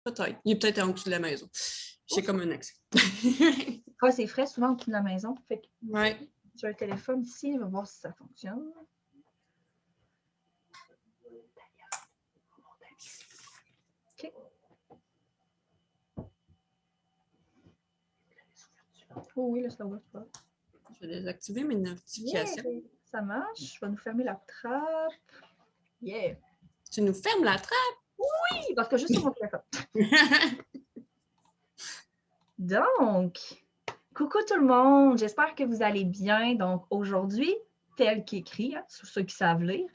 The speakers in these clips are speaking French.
Peut-être. Il est peut-être en dessous de la maison. J'ai comme un accès. Ouais, c'est frais souvent en dessous de la maison. Fait que Ouais. j'ai un téléphone ici, on va voir si ça fonctionne. OK. Oh oui, là, ça va. Je vais désactiver mes notifications. Yeah, ça marche. Je vais nous fermer la trappe. Yeah. Tu nous fermes la trappe? Oui, parce que juste sur mon téléphone. Donc, coucou tout le monde, j'espère que vous allez bien. Donc, aujourd'hui, tel qu'écrit, sur ceux qui savent lire,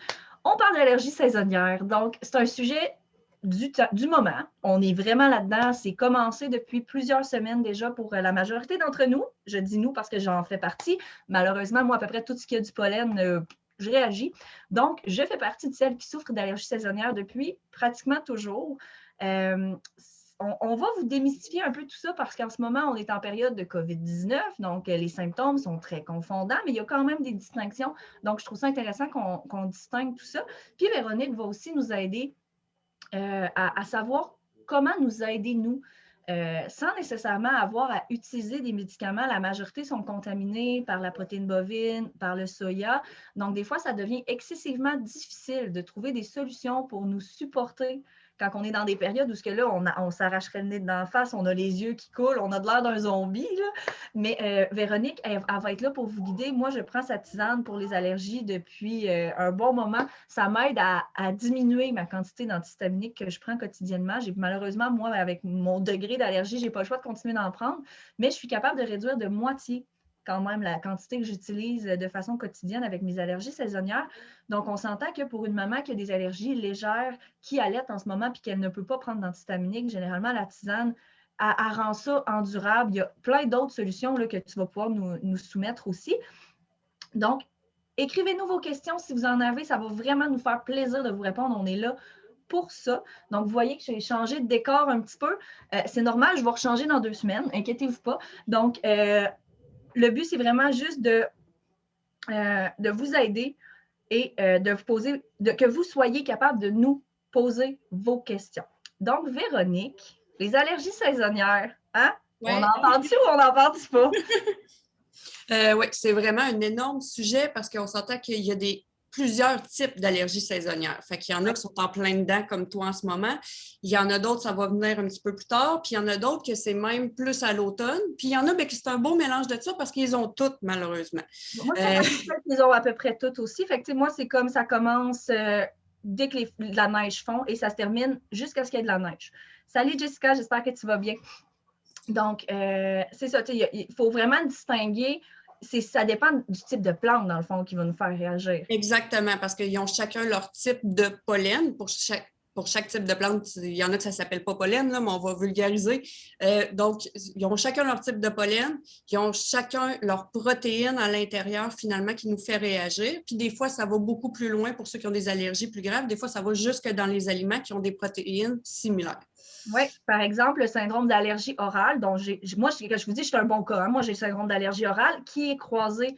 on parle d'allergie saisonnière. Donc, c'est un sujet du moment. On est vraiment là-dedans. C'est commencé depuis plusieurs semaines déjà pour la majorité d'entre nous. Je dis nous parce que j'en fais partie. Malheureusement, moi, à peu près tout ce qui a du pollen, je réagis. Donc, je fais partie de celles qui souffrent d'allergie saisonnière depuis pratiquement toujours. On va vous démystifier un peu tout ça parce qu'en ce moment, on est en période de COVID-19, donc les symptômes sont très confondants, mais il y a quand même des distinctions. Donc, je trouve ça intéressant qu'on distingue tout ça. Puis, Véronique va aussi nous aider à savoir comment nous aider, nous, sans nécessairement avoir à utiliser des médicaments. La majorité sont contaminés par la protéine bovine, par le soya. Donc, des fois, ça devient excessivement difficile de trouver des solutions pour nous supporter quand on est dans des périodes où on s'arracherait le nez d'en face, on a les yeux qui coulent, on a de l'air d'un zombie. Là. Mais Véronique, elle va être là pour vous guider. Moi, je prends sa tisane pour les allergies depuis un bon moment. Ça m'aide à diminuer ma quantité d'antihistaminique que je prends quotidiennement. Malheureusement, moi, avec mon degré d'allergie, je n'ai pas le choix de continuer d'en prendre, mais je suis capable de réduire de moitié quand même la quantité que j'utilise de façon quotidienne avec mes allergies saisonnières. Donc, on s'entend que pour une maman qui a des allergies légères, qui allaite en ce moment puis qu'elle ne peut pas prendre d'antihistaminique, généralement, la tisane, elle rend ça endurable. Il y a plein d'autres solutions là, que tu vas pouvoir nous soumettre aussi. Donc, écrivez-nous vos questions si vous en avez. Ça va vraiment nous faire plaisir de vous répondre. On est là pour ça. Donc, vous voyez que j'ai changé de décor un petit peu. C'est normal, je vais rechanger dans 2 semaines. Inquiétez-vous pas. Donc, le but, c'est vraiment juste de vous aider et de vous poser, que vous soyez capable de nous poser vos questions. Donc, Véronique, les allergies saisonnières, hein? Ouais. On en parle-tu ou on n'en parle pas? Oui, c'est vraiment un énorme sujet parce qu'on s'entend qu'il y a plusieurs types d'allergies saisonnières. Fait qu'il y en a qui sont en plein dedans, comme toi en ce moment. Il y en a d'autres, ça va venir un petit peu plus tard. Puis il y en a d'autres que c'est même plus à l'automne. Puis il y en a que c'est un beau mélange de ça parce qu'ils ont toutes, malheureusement. Moi, ils ont à peu près toutes aussi. Fait que, moi, c'est comme ça commence dès que la neige fond et ça se termine jusqu'à ce qu'il y ait de la neige. Salut Jessica, j'espère que tu vas bien. Donc, c'est ça, il faut vraiment distinguer. Ça dépend du type de plante, dans le fond, qui va nous faire réagir. Exactement, parce qu'ils ont chacun leur type de pollen. Pour chaque type de plante, il y en a que ça ne s'appelle pas pollen, là, mais on va vulgariser. Donc, ils ont chacun leur type de pollen. Ils ont chacun leur protéine à l'intérieur, finalement, qui nous fait réagir. Puis des fois, ça va beaucoup plus loin pour ceux qui ont des allergies plus graves. Des fois, ça va jusque dans les aliments qui ont des protéines similaires. Oui, par exemple, le syndrome d'allergie orale, dont moi, je vous dis, je suis un bon cas. Hein? Moi, j'ai le syndrome d'allergie orale qui est croisé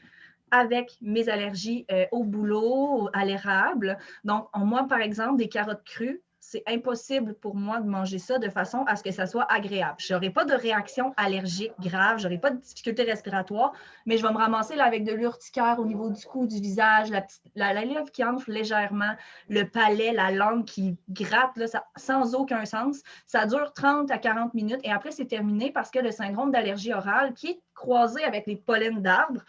avec mes allergies au boulot, à l'érable. Donc, moi, par exemple, des carottes crues, c'est impossible pour moi de manger ça de façon à ce que ça soit agréable. Je n'aurai pas de réaction allergique grave, je n'aurai pas de difficulté respiratoire, mais je vais me ramasser là avec de l'urticaire au niveau du cou, du visage, la lèvre qui enfle légèrement, le palais, la langue qui gratte là, sans aucun sens. Ça dure 30 à 40 minutes et après, c'est terminé parce que le syndrome d'allergie orale, qui est croisé avec les pollens d'arbres,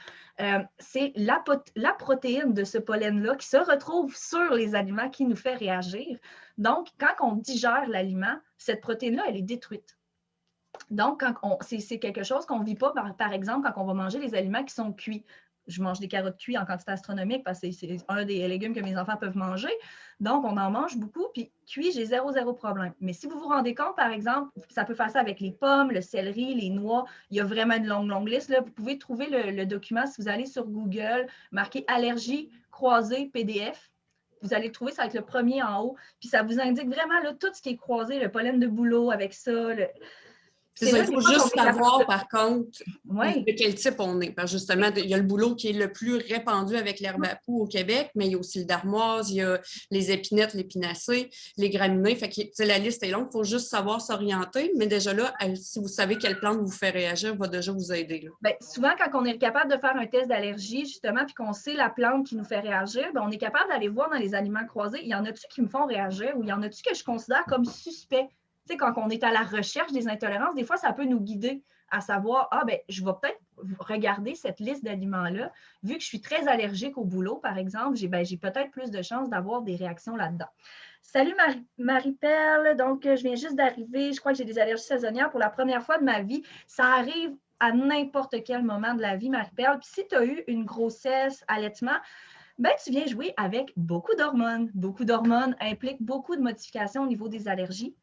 c'est la protéine de ce pollen-là qui se retrouve sur les aliments qui nous fait réagir. Donc, quand on digère l'aliment, cette protéine-là, elle est détruite. Donc, c'est quelque chose qu'on ne vit pas, par exemple, quand on va manger les aliments qui sont cuits. Je mange des carottes cuites en quantité astronomique parce que c'est un des légumes que mes enfants peuvent manger. Donc, on en mange beaucoup. Puis, cuit, j'ai zéro problème. Mais si vous vous rendez compte, par exemple, ça peut faire ça avec les pommes, le céleri, les noix. Il y a vraiment une longue liste. Là. Vous pouvez trouver le document si vous allez sur Google, marqué allergie croisée PDF. Vous allez le trouver, ça va être le premier en haut. Puis, ça vous indique vraiment là, tout ce qui est croisé, le pollen de bouleau avec ça, C'est ça, là, il des faut fois, qu'on juste est capable savoir, de... par contre, Oui. de quel type on est. Parce que justement, il y a le bouleau qui est le plus répandu avec l'herbe à poux au Québec, mais il y a aussi le darmoise, il y a les épinettes, l'épinacée, les graminées. Fait que la liste est longue, il faut juste savoir s'orienter. Mais déjà là, si vous savez quelle plante vous fait réagir, va déjà vous aider. Là. Bien, souvent, quand on est capable de faire un test d'allergie, justement, puis qu'on sait la plante qui nous fait réagir, bien, on est capable d'aller voir dans les aliments croisés, il y en a-tu qui me font réagir ou il y en a-tu que je considère comme suspect? Tu sais, quand on est à la recherche des intolérances, des fois, ça peut nous guider à savoir, ah, ben, je vais peut-être regarder cette liste d'aliments-là. Vu que je suis très allergique au bouleau, par exemple, j'ai peut-être plus de chances d'avoir des réactions là-dedans. Salut Marie-Perle, donc je viens juste d'arriver, je crois que j'ai des allergies saisonnières pour la première fois de ma vie. Ça arrive à n'importe quel moment de la vie, Marie-Perle. Puis si tu as eu une grossesse, allaitement, ben, tu viens jouer avec beaucoup d'hormones. Beaucoup d'hormones impliquent beaucoup de modifications au niveau des allergies.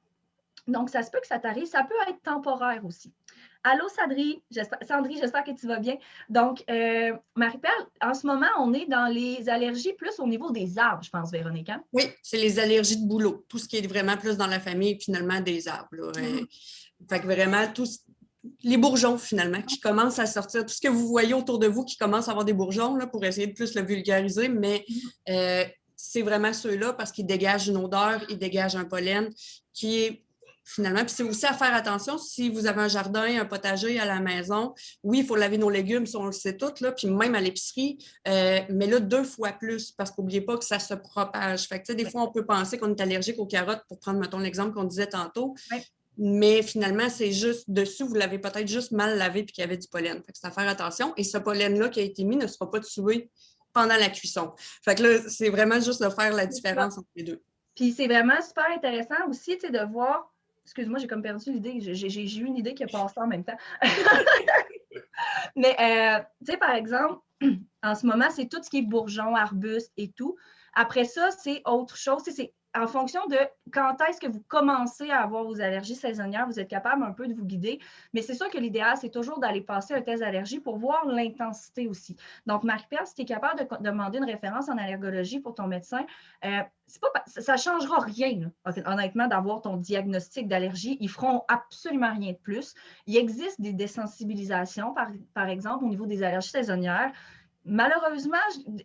Donc, ça se peut que ça t'arrive. Ça peut être temporaire aussi. Allô, Sandrine, j'espère que tu vas bien. Donc, Marie-Perle, en ce moment, on est dans les allergies plus au niveau des arbres, je pense, Véronique. Hein? Oui, c'est les allergies de bouleau. Tout ce qui est vraiment plus dans la famille, finalement, des arbres. Là. Fait que vraiment, les bourgeons, finalement, qui commencent à sortir. Tout ce que vous voyez autour de vous qui commence à avoir des bourgeons, là, pour essayer de plus le vulgariser, mais c'est vraiment ceux-là parce qu'ils dégagent une odeur, ils dégagent un pollen qui est finalement, puis c'est aussi à faire attention si vous avez un jardin, un potager à la maison. Oui, il faut laver nos légumes, ça on le sait tout, là, puis même à l'épicerie, mais là, 2 fois plus, parce qu'oubliez pas que ça se propage. Fait que, des fois, on peut penser qu'on est allergique aux carottes, pour prendre, mettons, l'exemple qu'on disait tantôt. Oui. Mais finalement, c'est juste dessus, vous l'avez peut-être juste mal lavé puis qu'il y avait du pollen. Fait que c'est à faire attention. Et ce pollen-là qui a été mis ne sera pas tué pendant la cuisson. Fait que là, c'est vraiment juste de faire la différence entre les deux. Puis c'est vraiment super intéressant aussi, tu sais, de voir. Excuse-moi, j'ai comme perdu l'idée. J'ai eu une idée qui a passé en même temps. Mais, tu sais, par exemple, en ce moment, c'est tout ce qui est bourgeons, arbustes et tout. Après ça, c'est autre chose. C'est en fonction de quand est-ce que vous commencez à avoir vos allergies saisonnières, vous êtes capable un peu de vous guider. Mais c'est sûr que l'idéal, c'est toujours d'aller passer un test d'allergie pour voir l'intensité aussi. Donc, Marie-Pierre, si tu es capable de demander une référence en allergologie pour ton médecin, ça ne changera rien, là, honnêtement, d'avoir ton diagnostic d'allergie. Ils ne feront absolument rien de plus. Il existe des désensibilisations, par exemple, au niveau des allergies saisonnières. Malheureusement,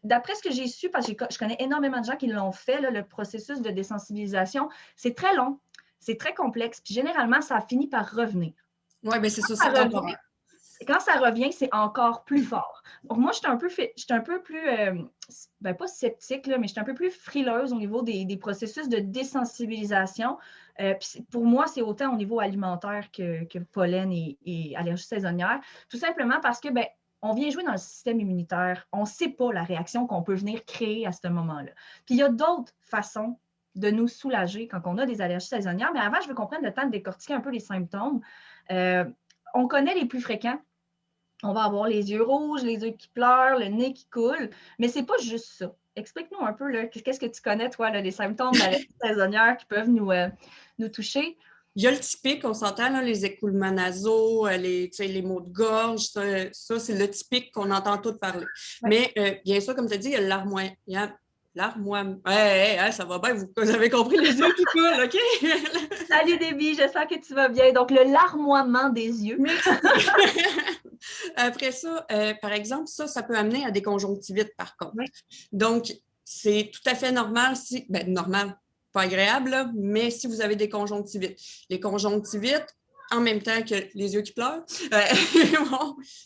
d'après ce que j'ai su, parce que je connais énormément de gens qui l'ont fait, là, le processus de désensibilisation, c'est très long, c'est très complexe, puis généralement, ça finit par revenir. Oui, bien c'est ça, c'est temporaire. Quand ça revient, c'est encore plus fort. Donc, moi, je suis un peu plus, pas sceptique, là, mais je suis un peu plus frileuse au niveau des processus de désensibilisation. Pour moi, c'est autant au niveau alimentaire que pollen et allergie saisonnière, tout simplement parce que, on vient jouer dans le système immunitaire. On ne sait pas la réaction qu'on peut venir créer à ce moment-là. Puis, il y a d'autres façons de nous soulager quand on a des allergies saisonnières. Mais avant, je veux qu'on prenne le temps de décortiquer un peu les symptômes. On connaît les plus fréquents. On va avoir les yeux rouges, les yeux qui pleurent, le nez qui coule, mais c'est pas juste ça. Explique-nous un peu, qu'est-ce que tu connais, toi, là, les symptômes d'allergie saisonnière qui peuvent nous toucher? Il y a le typique, on s'entend, là, les écoulements nasaux, les maux de gorge, ça c'est le typique qu'on entend tout parler. Ouais. Mais bien sûr, comme tu as dit, il y a l'armoiement. Ça va bien, vous avez compris les yeux qui coulent, OK? Salut Déby, j'espère que tu vas bien. Donc, le larmoiement des yeux. Merci. Après ça, par exemple, ça peut amener à des conjonctivites, par contre. Oui. Donc, c'est tout à fait normal normal, pas agréable, là, mais si vous avez des conjonctivites. Les conjonctivites, en même temps que les yeux qui pleurent,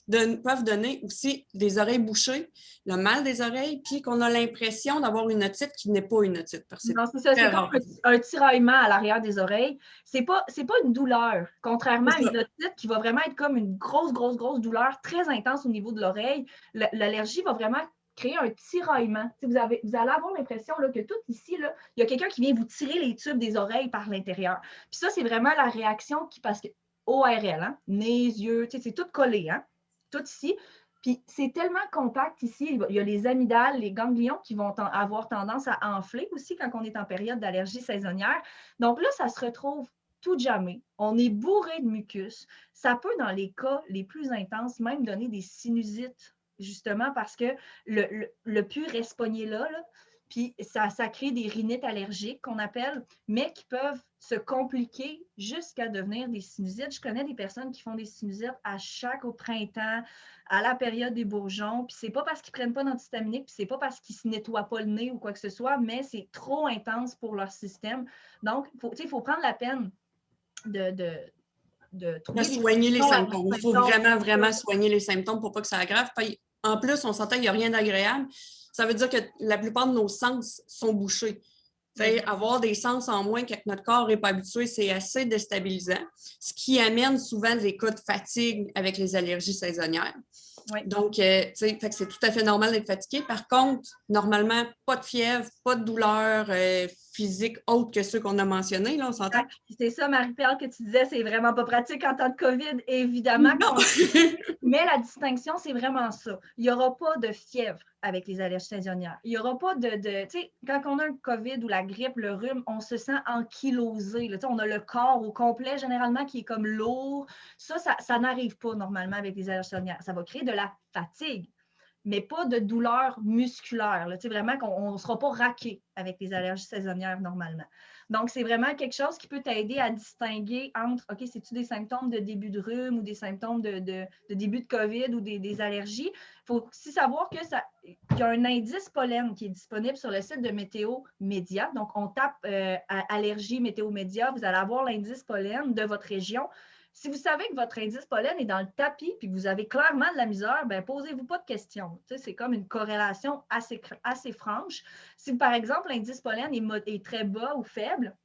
peuvent donner aussi des oreilles bouchées, le mal des oreilles, puis qu'on a l'impression d'avoir une otite qui n'est pas une otite. Non, c'est ça, c'est comme un tiraillement à l'arrière des oreilles. C'est pas une douleur, contrairement à une otite qui va vraiment être comme une grosse douleur très intense au niveau de l'oreille. L'allergie va vraiment créer un tiraillement. Vous allez avoir l'impression que tout ici, là, il y a quelqu'un qui vient vous tirer les tubes des oreilles par l'intérieur. Puis ça, c'est vraiment la réaction parce que ORL, hein, nez, yeux, c'est tout collé, hein, tout ici. Puis c'est tellement compact ici, il y a les amygdales, les ganglions qui vont avoir tendance à enfler aussi quand on est en période d'allergie saisonnière. Donc là, ça se retrouve tout jamais. On est bourré de mucus. Ça peut, dans les cas les plus intenses, même donner des sinusites, justement parce que le pus reste pogné là, Puis ça crée des rhinites allergiques qu'on appelle, mais qui peuvent se compliquer jusqu'à devenir des sinusites. Je connais des personnes qui font des sinusites au printemps, à la période des bourgeons, puis c'est pas parce qu'ils prennent pas d'antihistaminique, puis c'est pas parce qu'ils se nettoient pas le nez ou quoi que ce soit, mais c'est trop intense pour leur système. Donc, il faut prendre la peine de trouver des soigner les symptômes. Il faut vraiment, symptômes. vraiment soigner les symptômes pour pas que ça aggrave. Puis, en plus, on s'entend qu'il n'y a rien d'agréable. Ça veut dire que la plupart de nos sens sont bouchés. Avoir des sens en moins que notre corps n'est pas habitué, c'est assez déstabilisant, ce qui amène souvent des cas de fatigue avec les allergies saisonnières. Oui. Donc, c'est tout à fait normal d'être fatigué. Par contre, normalement, pas de fièvre, pas de douleur physique autre que ceux qu'on a mentionnés, là, on s'entend? C'est ça, Marie-Pierre, que tu disais, c'est vraiment pas pratique en temps de COVID, évidemment. Mais la distinction, c'est vraiment ça. Il n'y aura pas de fièvre avec les allergies saisonnières. Il n'y aura pas tu sais, quand on a un COVID ou la grippe, le rhume, on se sent ankylosé. Là, on a le corps au complet, généralement, qui est comme lourd. Ça n'arrive pas normalement avec les allergies saisonnières. Ça va créer de la fatigue, mais pas de douleur musculaire. Là, vraiment qu'on ne sera pas raqué avec les allergies saisonnières normalement. Donc, c'est vraiment quelque chose qui peut t'aider à distinguer entre, OK, c'est-tu des symptômes de début de rhume ou des symptômes de début de COVID ou des allergies? Il faut aussi savoir qu'il y a un indice pollen qui est disponible sur le site de Météo Média. Donc, on tape allergie Météo Média, vous allez avoir l'indice pollen de votre région. Si vous savez que votre indice pollen est dans le tapis et que vous avez clairement de la misère, bien, posez-vous pas de questions. Tu sais, c'est comme une corrélation assez franche. Si, par exemple, l'indice pollen est très bas ou faible,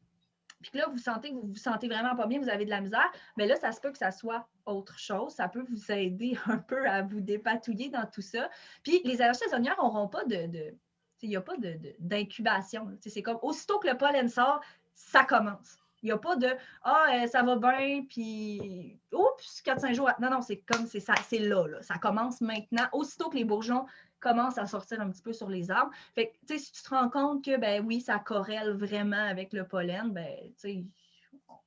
puis que là, vous vous sentez vraiment pas bien, vous avez de la misère, mais là, ça se peut que ça soit autre chose. Ça peut vous aider un peu à vous dépatouiller dans tout ça. Puis, les allergies saisonnières n'auront pas il n'y a pas d'incubation. C'est comme, aussitôt que le pollen sort, ça commence. Il n'y a pas de ça va bien, puis oups, 4-5 jours. Non, non, c'est comme c'est là. Ça commence maintenant. Aussitôt que les bourgeons commencent à sortir un petit peu sur les arbres. Fait que, tu sais, si tu te rends compte que, ben oui, ça corrèle vraiment avec le pollen, ben, tu sais.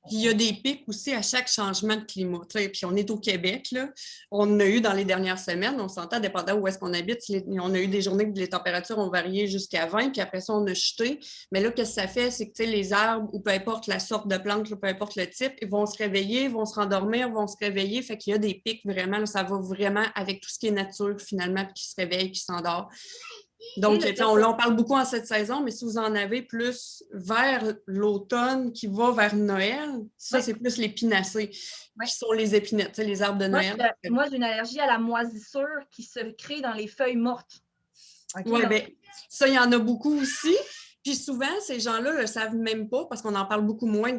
Puis il y a des pics aussi à chaque changement de climat. Puis on est au Québec, là. On en a eu dans les dernières semaines, on s'entend, dépendant où est-ce qu'on habite, on a eu des journées où les températures ont varié jusqu'à 20, puis après ça, on a chuté. Mais là, qu'est-ce que ça fait? C'est que les arbres, ou peu importe la sorte de plante, peu importe le type, ils vont se réveiller, vont se rendormir, vont se réveiller. Fait qu'il y a des pics vraiment, là, ça va vraiment avec tout ce qui est nature, finalement, puis qui se réveille, qui s'endort. Donc, on parle beaucoup en cette saison, mais si vous en avez plus vers l'automne qui va vers Noël, ça, c'est plus les pinacées, qui sont les épinettes, les arbres de Noël. Moi, j'ai une allergie à la moisissure qui se crée dans les feuilles mortes. Okay, oui, bien, ça, il y en a beaucoup aussi. Puis souvent, ces gens-là ne le savent même pas parce qu'on en parle beaucoup moins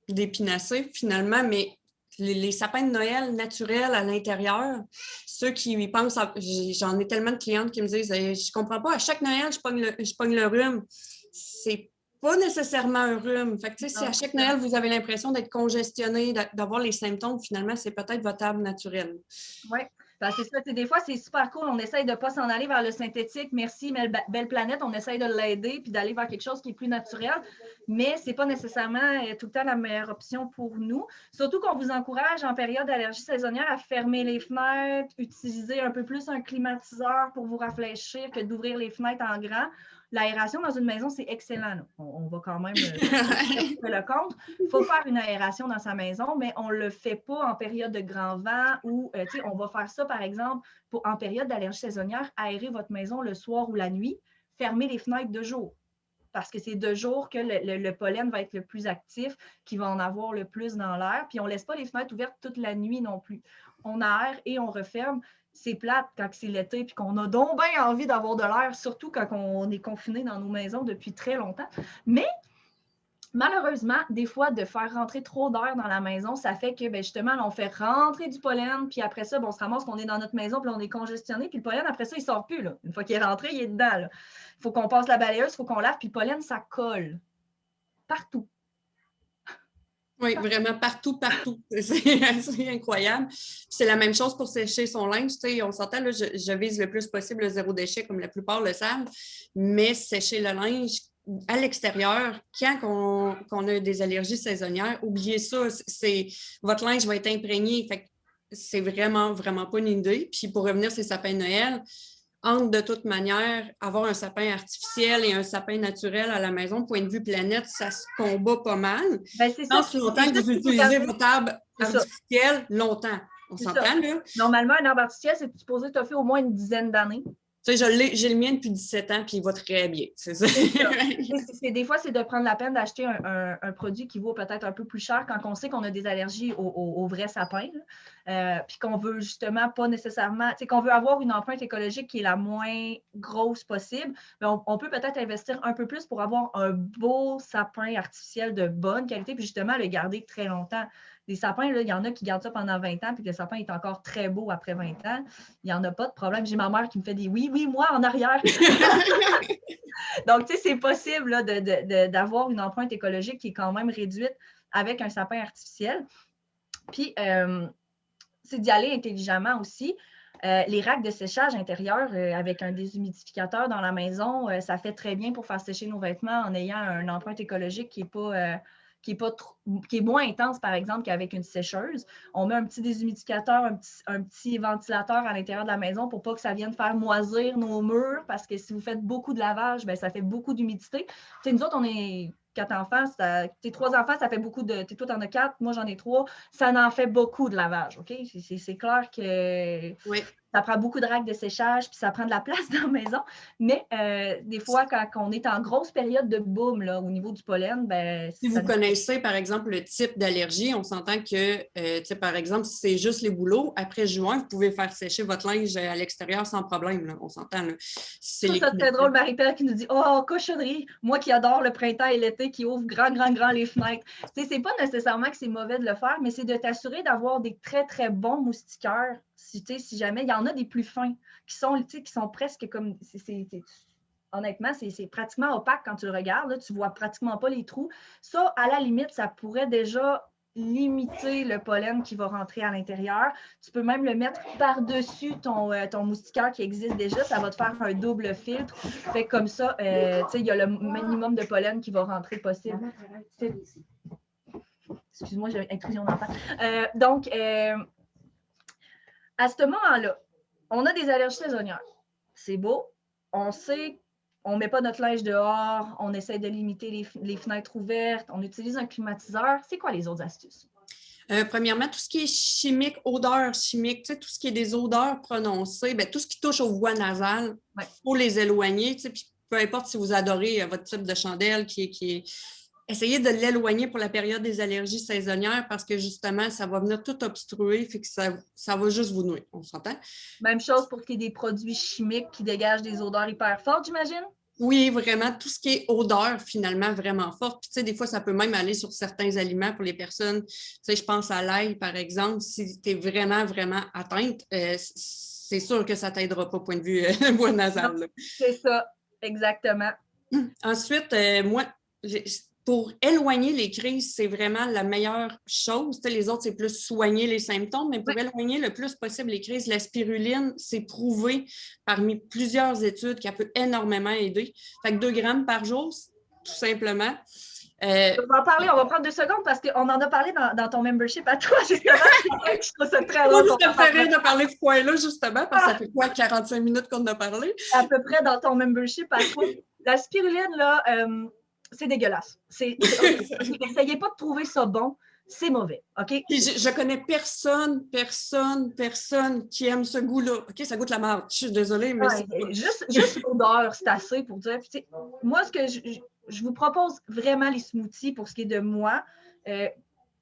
d'épinacées, finalement, mais les sapins de Noël naturels à l'intérieur, ceux qui pensent, j'en ai tellement de clientes qui me disent je comprends pas, à chaque Noël, je pogne le rhume. C'est pas nécessairement un rhume. Fait que, si à chaque Noël, vous avez l'impression d'être congestionné, d'avoir les symptômes, finalement, c'est peut-être votre arbre naturel. Oui. Ben, c'est ça, des fois, c'est super cool. On essaye de ne pas s'en aller vers le synthétique. Merci, belle planète. On essaye de l'aider puis d'aller vers quelque chose qui est plus naturel. Mais ce n'est pas nécessairement tout le temps la meilleure option pour nous. Surtout qu'on vous encourage en période d'allergie saisonnière à fermer les fenêtres, utiliser un peu plus un climatiseur pour vous rafraîchir que d'ouvrir les fenêtres en grand. L'aération dans une maison, c'est excellent. On va quand même le compte. Il faut faire une aération dans sa maison, mais on ne le fait pas en période de grand vent ou on va faire ça, par exemple, en période d'allergie saisonnière, aérer votre maison le soir ou la nuit, fermer les fenêtres de jour. Parce que c'est de jour que le pollen va être le plus actif, qu'il va en avoir le plus dans l'air. Puis on ne laisse pas les fenêtres ouvertes toute la nuit non plus. On aère et on referme. C'est plate quand c'est l'été puis qu'on a donc bien envie d'avoir de l'air, surtout quand on est confiné dans nos maisons depuis très longtemps. Mais malheureusement, des fois, de faire rentrer trop d'air dans la maison, ça fait que, justement, on fait rentrer du pollen, puis après ça, on se ramasse qu'on est dans notre maison, puis on est congestionné, puis le pollen, après ça, il ne sort plus. Là. Une fois qu'il est rentré, il est dedans. Il faut qu'on passe la balayeuse, il faut qu'on lave, puis le pollen, ça colle. Partout. Oui, vraiment partout. C'est incroyable. C'est la même chose pour sécher son linge. Tu sais, on s'entend, là, je vise le plus possible le zéro déchet, comme la plupart le savent, mais sécher le linge à l'extérieur, quand on a des allergies saisonnières, oubliez ça, votre linge va être imprégné. Fait que c'est vraiment, vraiment pas une idée. Puis pour revenir sur ces sapins de Noël, entre de toute manière avoir un sapin artificiel et un sapin naturel à la maison, point de vue planète, ça se combat pas mal. Ben, c'est ça. Tant longtemps que vous utilisez votre arbre artificiel, longtemps. On s'entend, là? Normalement, un arbre artificiel, c'est supposé t'offrir au moins une dizaine d'années. Tu sais, j'ai le mien depuis 17 ans, puis il va très bien. C'est ça. Des fois, c'est de prendre la peine d'acheter un produit qui vaut peut-être un peu plus cher quand on sait qu'on a des allergies au vrai sapin, puis qu'on veut justement pas nécessairement, tu sais, qu'on veut avoir une empreinte écologique qui est la moins grosse possible, mais on peut peut-être investir un peu plus pour avoir un beau sapin artificiel de bonne qualité, puis justement le garder très longtemps. Les sapins, là, il y en a qui gardent ça pendant 20 ans, puis le sapin est encore très beau après 20 ans. Il n'y en a pas de problème. J'ai ma mère qui me fait des oui, moi en arrière. Donc, tu sais, c'est possible là, d'avoir une empreinte écologique qui est quand même réduite avec un sapin artificiel. Puis, c'est d'y aller intelligemment aussi. Les racks de séchage intérieur avec un déshumidificateur dans la maison, ça fait très bien pour faire sécher nos vêtements en ayant une empreinte écologique qui est moins intense, par exemple, qu'avec une sécheuse. On met un petit déshumidificateur, un petit ventilateur à l'intérieur de la maison pour pas que ça vienne faire moisir nos murs, parce que si vous faites beaucoup de lavage, bien, ça fait beaucoup d'humidité. Tu sais, nous autres, on est 4 enfants, tes 3 enfants, ça fait beaucoup de... Toi, t'en as 4, moi, j'en ai 3. Ça en fait beaucoup de lavage, OK? C'est clair que... Oui. Ça prend beaucoup de racks de séchage, puis ça prend de la place dans la maison. Mais des fois, quand on est en grosse période de boom là, au niveau du pollen, ben, si vous connaissez, par exemple, le type d'allergie, on s'entend que, par exemple, si c'est juste les bouleaux, après juin, vous pouvez faire sécher votre linge à l'extérieur sans problème. Là, on s'entend. Là. Ça, c'est très drôle, Marie-Père qui nous dit « Oh, cochonnerie! Moi qui adore le printemps et l'été, qui ouvre grand les fenêtres. » Tu sais, c'est pas nécessairement que c'est mauvais de le faire, mais c'est de t'assurer d'avoir des très, très bons moustiquaires. Si jamais, il y en a des plus fins qui sont presque comme... Honnêtement, c'est pratiquement opaque quand tu le regardes. Là, tu ne vois pratiquement pas les trous. Ça, à la limite, ça pourrait déjà limiter le pollen qui va rentrer à l'intérieur. Tu peux même le mettre par-dessus ton moustiquaire qui existe déjà. Ça va te faire un double filtre. Fait que comme ça, il y a le minimum de pollen qui va rentrer possible. Excuse-moi, j'ai une intrusion d'enfant. Donc, à ce moment-là, on a des allergies saisonnières. C'est beau. On sait on ne met pas notre linge dehors, on essaie de limiter les fenêtres ouvertes, on utilise un climatiseur. C'est quoi les autres astuces? Premièrement, tout ce qui est chimique, odeur chimique, tu sais, tout ce qui est des odeurs prononcées, bien, tout ce qui touche aux voies nasales, il faut les éloigner. Tu sais, puis peu importe si vous adorez votre type de chandelle qui est essayez de l'éloigner pour la période des allergies saisonnières parce que justement, ça va venir tout obstruer, fait que ça va juste vous nuire. On s'entend? Même chose pour qu'il y ait des produits chimiques qui dégagent des odeurs hyper fortes, j'imagine? Oui, vraiment, tout ce qui est odeur, finalement, vraiment forte. Puis, tu sais, des fois, ça peut même aller sur certains aliments pour les personnes. Tu sais, je pense à l'ail, par exemple. Si tu es vraiment, vraiment atteinte, c'est sûr que ça ne t'aidera pas, point de vue voie nasale. C'est ça, exactement. Ensuite, moi, pour éloigner les crises, c'est vraiment la meilleure chose. Tu sais, les autres, c'est plus soigner les symptômes, mais pour éloigner le plus possible les crises, la spiruline, c'est prouvé parmi plusieurs études qu'elle peut énormément aider. Fait que 2 grammes par jour, tout simplement. On va en parler, on va prendre 2 secondes parce qu'on en a parlé dans ton membership à toi, justement. Je trouve ça très drôle. Ça me fait rire de parler de ce point-là, justement, parce que ça fait quoi, 45 minutes qu'on en a parlé? À peu près dans ton membership à toi. La spiruline, là, c'est dégueulasse. Essayez pas de trouver ça bon. C'est mauvais, OK? Je connais personne qui aime ce goût-là. OK, ça goûte la merde. Je suis désolée, mais juste l'odeur, c'est assez pour dire. Puis, moi, ce que je vous propose vraiment les smoothies pour ce qui est de moi.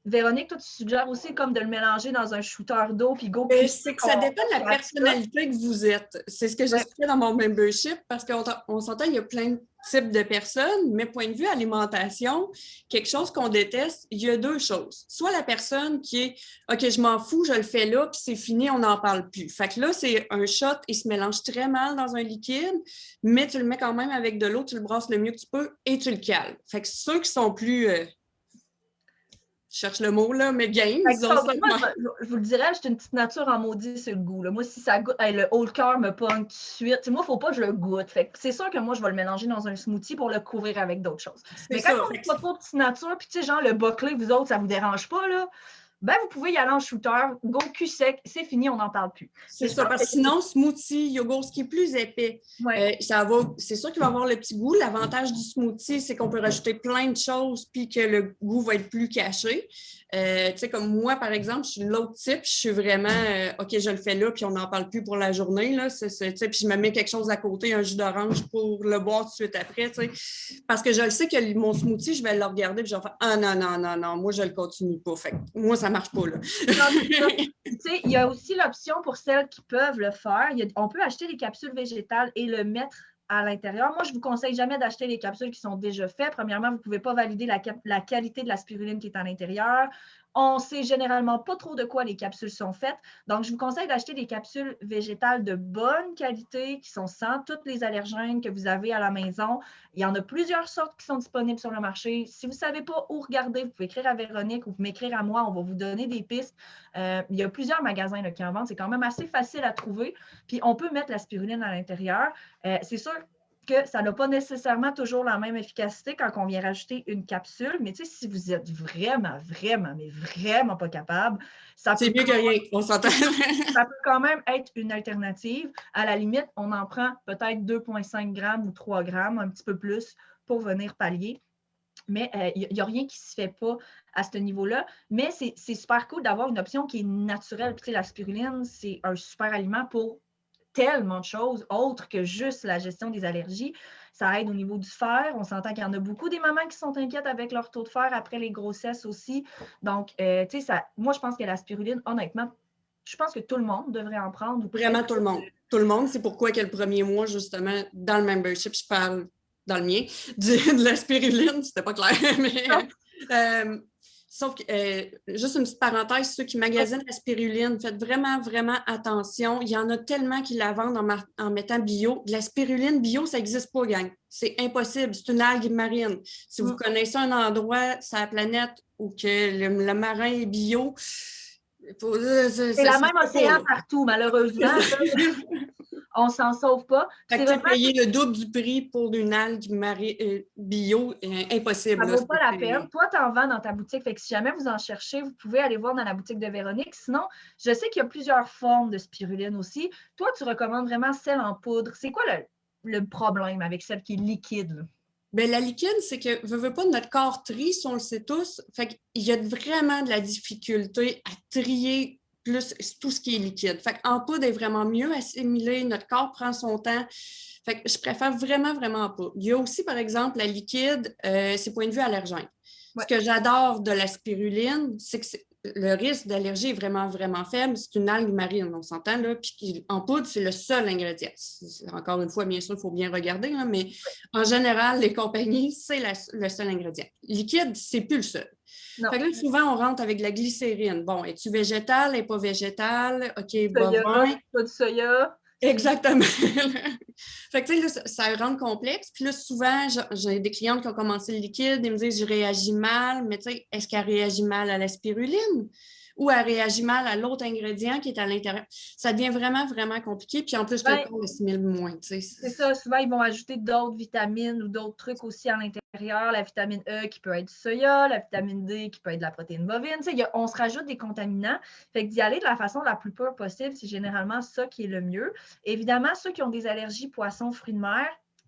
Véronique, toi, tu suggères aussi comme de le mélanger dans un shooter d'eau puis go. C'est que ça dépend de la personnalité que vous êtes. C'est ce que j'expliquais dans mon membership parce qu'on s'entend, il y a plein de types de personnes, mais point de vue alimentation, quelque chose qu'on déteste, il y a 2 choses. Soit la personne qui est « OK, je m'en fous, je le fais là, puis c'est fini, on n'en parle plus ». Fait que là, c'est un shot, il se mélange très mal dans un liquide, mais tu le mets quand même avec de l'eau, tu le brasses le mieux que tu peux et tu le cales. Fait que ceux qui sont plus... je cherche le mot, là, mais game. Moi, je vous le dirais, je suis une petite nature en maudit sur le goût. Là. Moi, si ça goûte, le haut le cœur me pogne tout de suite. T'sais, moi, il ne faut pas que je le goûte. C'est sûr que moi, je vais le mélanger dans un smoothie pour le couvrir avec d'autres choses. Mais quand on n'est pas trop petite nature, puis tu sais, genre le boclé, vous autres, ça ne vous dérange pas, là? ben vous pouvez y aller en shooter, go cul sec, c'est fini, on n'en parle plus. C'est ça, parce que sinon, smoothie, yogourt, ce qui est plus épais, Ouais. c'est sûr qu'il va avoir le petit goût. L'avantage du smoothie, c'est qu'on peut rajouter plein de choses puis que le goût va être plus caché. Tu sais, comme moi, par exemple, je suis de l'autre type, je suis vraiment, OK, je le fais là, puis on n'en parle plus pour la journée, là, tu sais, puis je me mets quelque chose à côté, un jus d'orange pour le boire tout de suite après, tu sais, parce que je le sais que mon smoothie, je vais le regarder, puis je vais faire, ah non, non, non, non, moi, je le continue pas, fait que moi, ça marche pas, là. Tu sais, il y a aussi l'option pour celles qui peuvent le faire. On peut acheter des capsules végétales et le mettre à l'intérieur. Moi, je ne vous conseille jamais d'acheter les capsules qui sont déjà faites. Premièrement, vous ne pouvez pas valider la qualité de la spiruline qui est à l'intérieur. On ne sait généralement pas trop de quoi les capsules sont faites. Donc, je vous conseille d'acheter des capsules végétales de bonne qualité qui sont sans tous les allergènes que vous avez à la maison. Il y en a plusieurs sortes qui sont disponibles sur le marché. Si vous ne savez pas où regarder, vous pouvez écrire à Véronique ou m'écrire à moi. On va vous donner des pistes. Il y a plusieurs magasins là, qui en vendent. C'est quand même assez facile à trouver. Puis, on peut mettre la spiruline à l'intérieur. C'est sûr que ça n'a pas nécessairement toujours la même efficacité quand on vient rajouter une capsule. Mais tu sais, si vous êtes vraiment, vraiment, mais vraiment pas capable, c'est mieux que rien, on s'entend. Ça peut quand même être une alternative. À la limite, on en prend peut-être 2,5 grammes ou 3 grammes, un petit peu plus, pour venir pallier. Mais il n'y a rien qui ne se fait pas à ce niveau-là. Mais c'est super cool d'avoir une option qui est naturelle. Puis, la spiruline, c'est un super aliment pour tellement de choses autres que juste la gestion des allergies. Ça aide au niveau du fer. On s'entend qu'il y en a beaucoup des mamans qui sont inquiètes avec leur taux de fer après les grossesses aussi. Donc, tu sais, moi, je pense que la spiruline, honnêtement, je pense que tout le monde devrait en prendre. Vraiment tout le monde. Tout le monde. C'est pourquoi que le premier mois, justement, dans le membership, je parle dans le mien, de la spiruline. C'était pas clair, mais... sauf que, juste une petite parenthèse, ceux qui magasinent la spiruline, faites vraiment, vraiment attention. Il y en a tellement qui la vendent en mettant bio. De la spiruline bio, ça n'existe pas, gang. C'est impossible. C'est une algue marine. Si vous connaissez un endroit sur la planète où que le marin est bio, c'est la même océan partout, malheureusement. On ne s'en sauve pas. Fait que payer le double du prix pour une algue bio, impossible. Ça ne vaut pas la peine. Toi, tu en vends dans ta boutique. Fait que si jamais vous en cherchez, vous pouvez aller voir dans la boutique de Véronique. Sinon, je sais qu'il y a plusieurs formes de spiruline aussi. Toi, tu recommandes vraiment celle en poudre. C'est quoi le problème avec celle qui est liquide? Bien, la liquide, c'est que, veut pas, notre corps trie, si on le sait tous. Fait qu'il y a vraiment de la difficulté à trier plus tout ce qui est liquide. Fait qu'en poudre est vraiment mieux assimilé, notre corps prend son temps. Fait que je préfère vraiment, vraiment pas. Il y a aussi, par exemple, la liquide, c'est point de vue allergène. Ouais. Ce que j'adore de la spiruline, c'est que le risque d'allergie est vraiment, vraiment faible. C'est une algue marine, on s'entend, là. Puis en poudre, c'est le seul ingrédient. Encore une fois, bien sûr, il faut bien regarder, là, mais en général, les compagnies, c'est le seul ingrédient. Liquide, c'est plus le seul. Non. Fait que là, souvent, on rentre avec de la glycérine. Bon, es-tu végétale, n'est pas végétale? OK, bovin. Pas de soya. Exactement. Fait que, tu sais, ça rend complexe. Puis là, souvent, j'ai des clientes qui ont commencé le liquide, ils me disent, je réagis mal, mais tu sais, est-ce qu'elle réagit mal à la spiruline ou elle réagit mal à l'autre ingrédient qui est à l'intérieur? Ça devient vraiment, vraiment compliqué. Puis en plus, le corps assimile moins, tu sais. C'est ça. Souvent, ils vont ajouter d'autres vitamines ou d'autres trucs aussi à l'intérieur. La vitamine E qui peut être du soya, la vitamine D qui peut être de la protéine bovine. Tu sais, on se rajoute des contaminants. Fait que d'y aller de la façon la plus pure possible, c'est généralement ça qui est le mieux. Évidemment, ceux qui ont des allergies poissons, fruits de mer,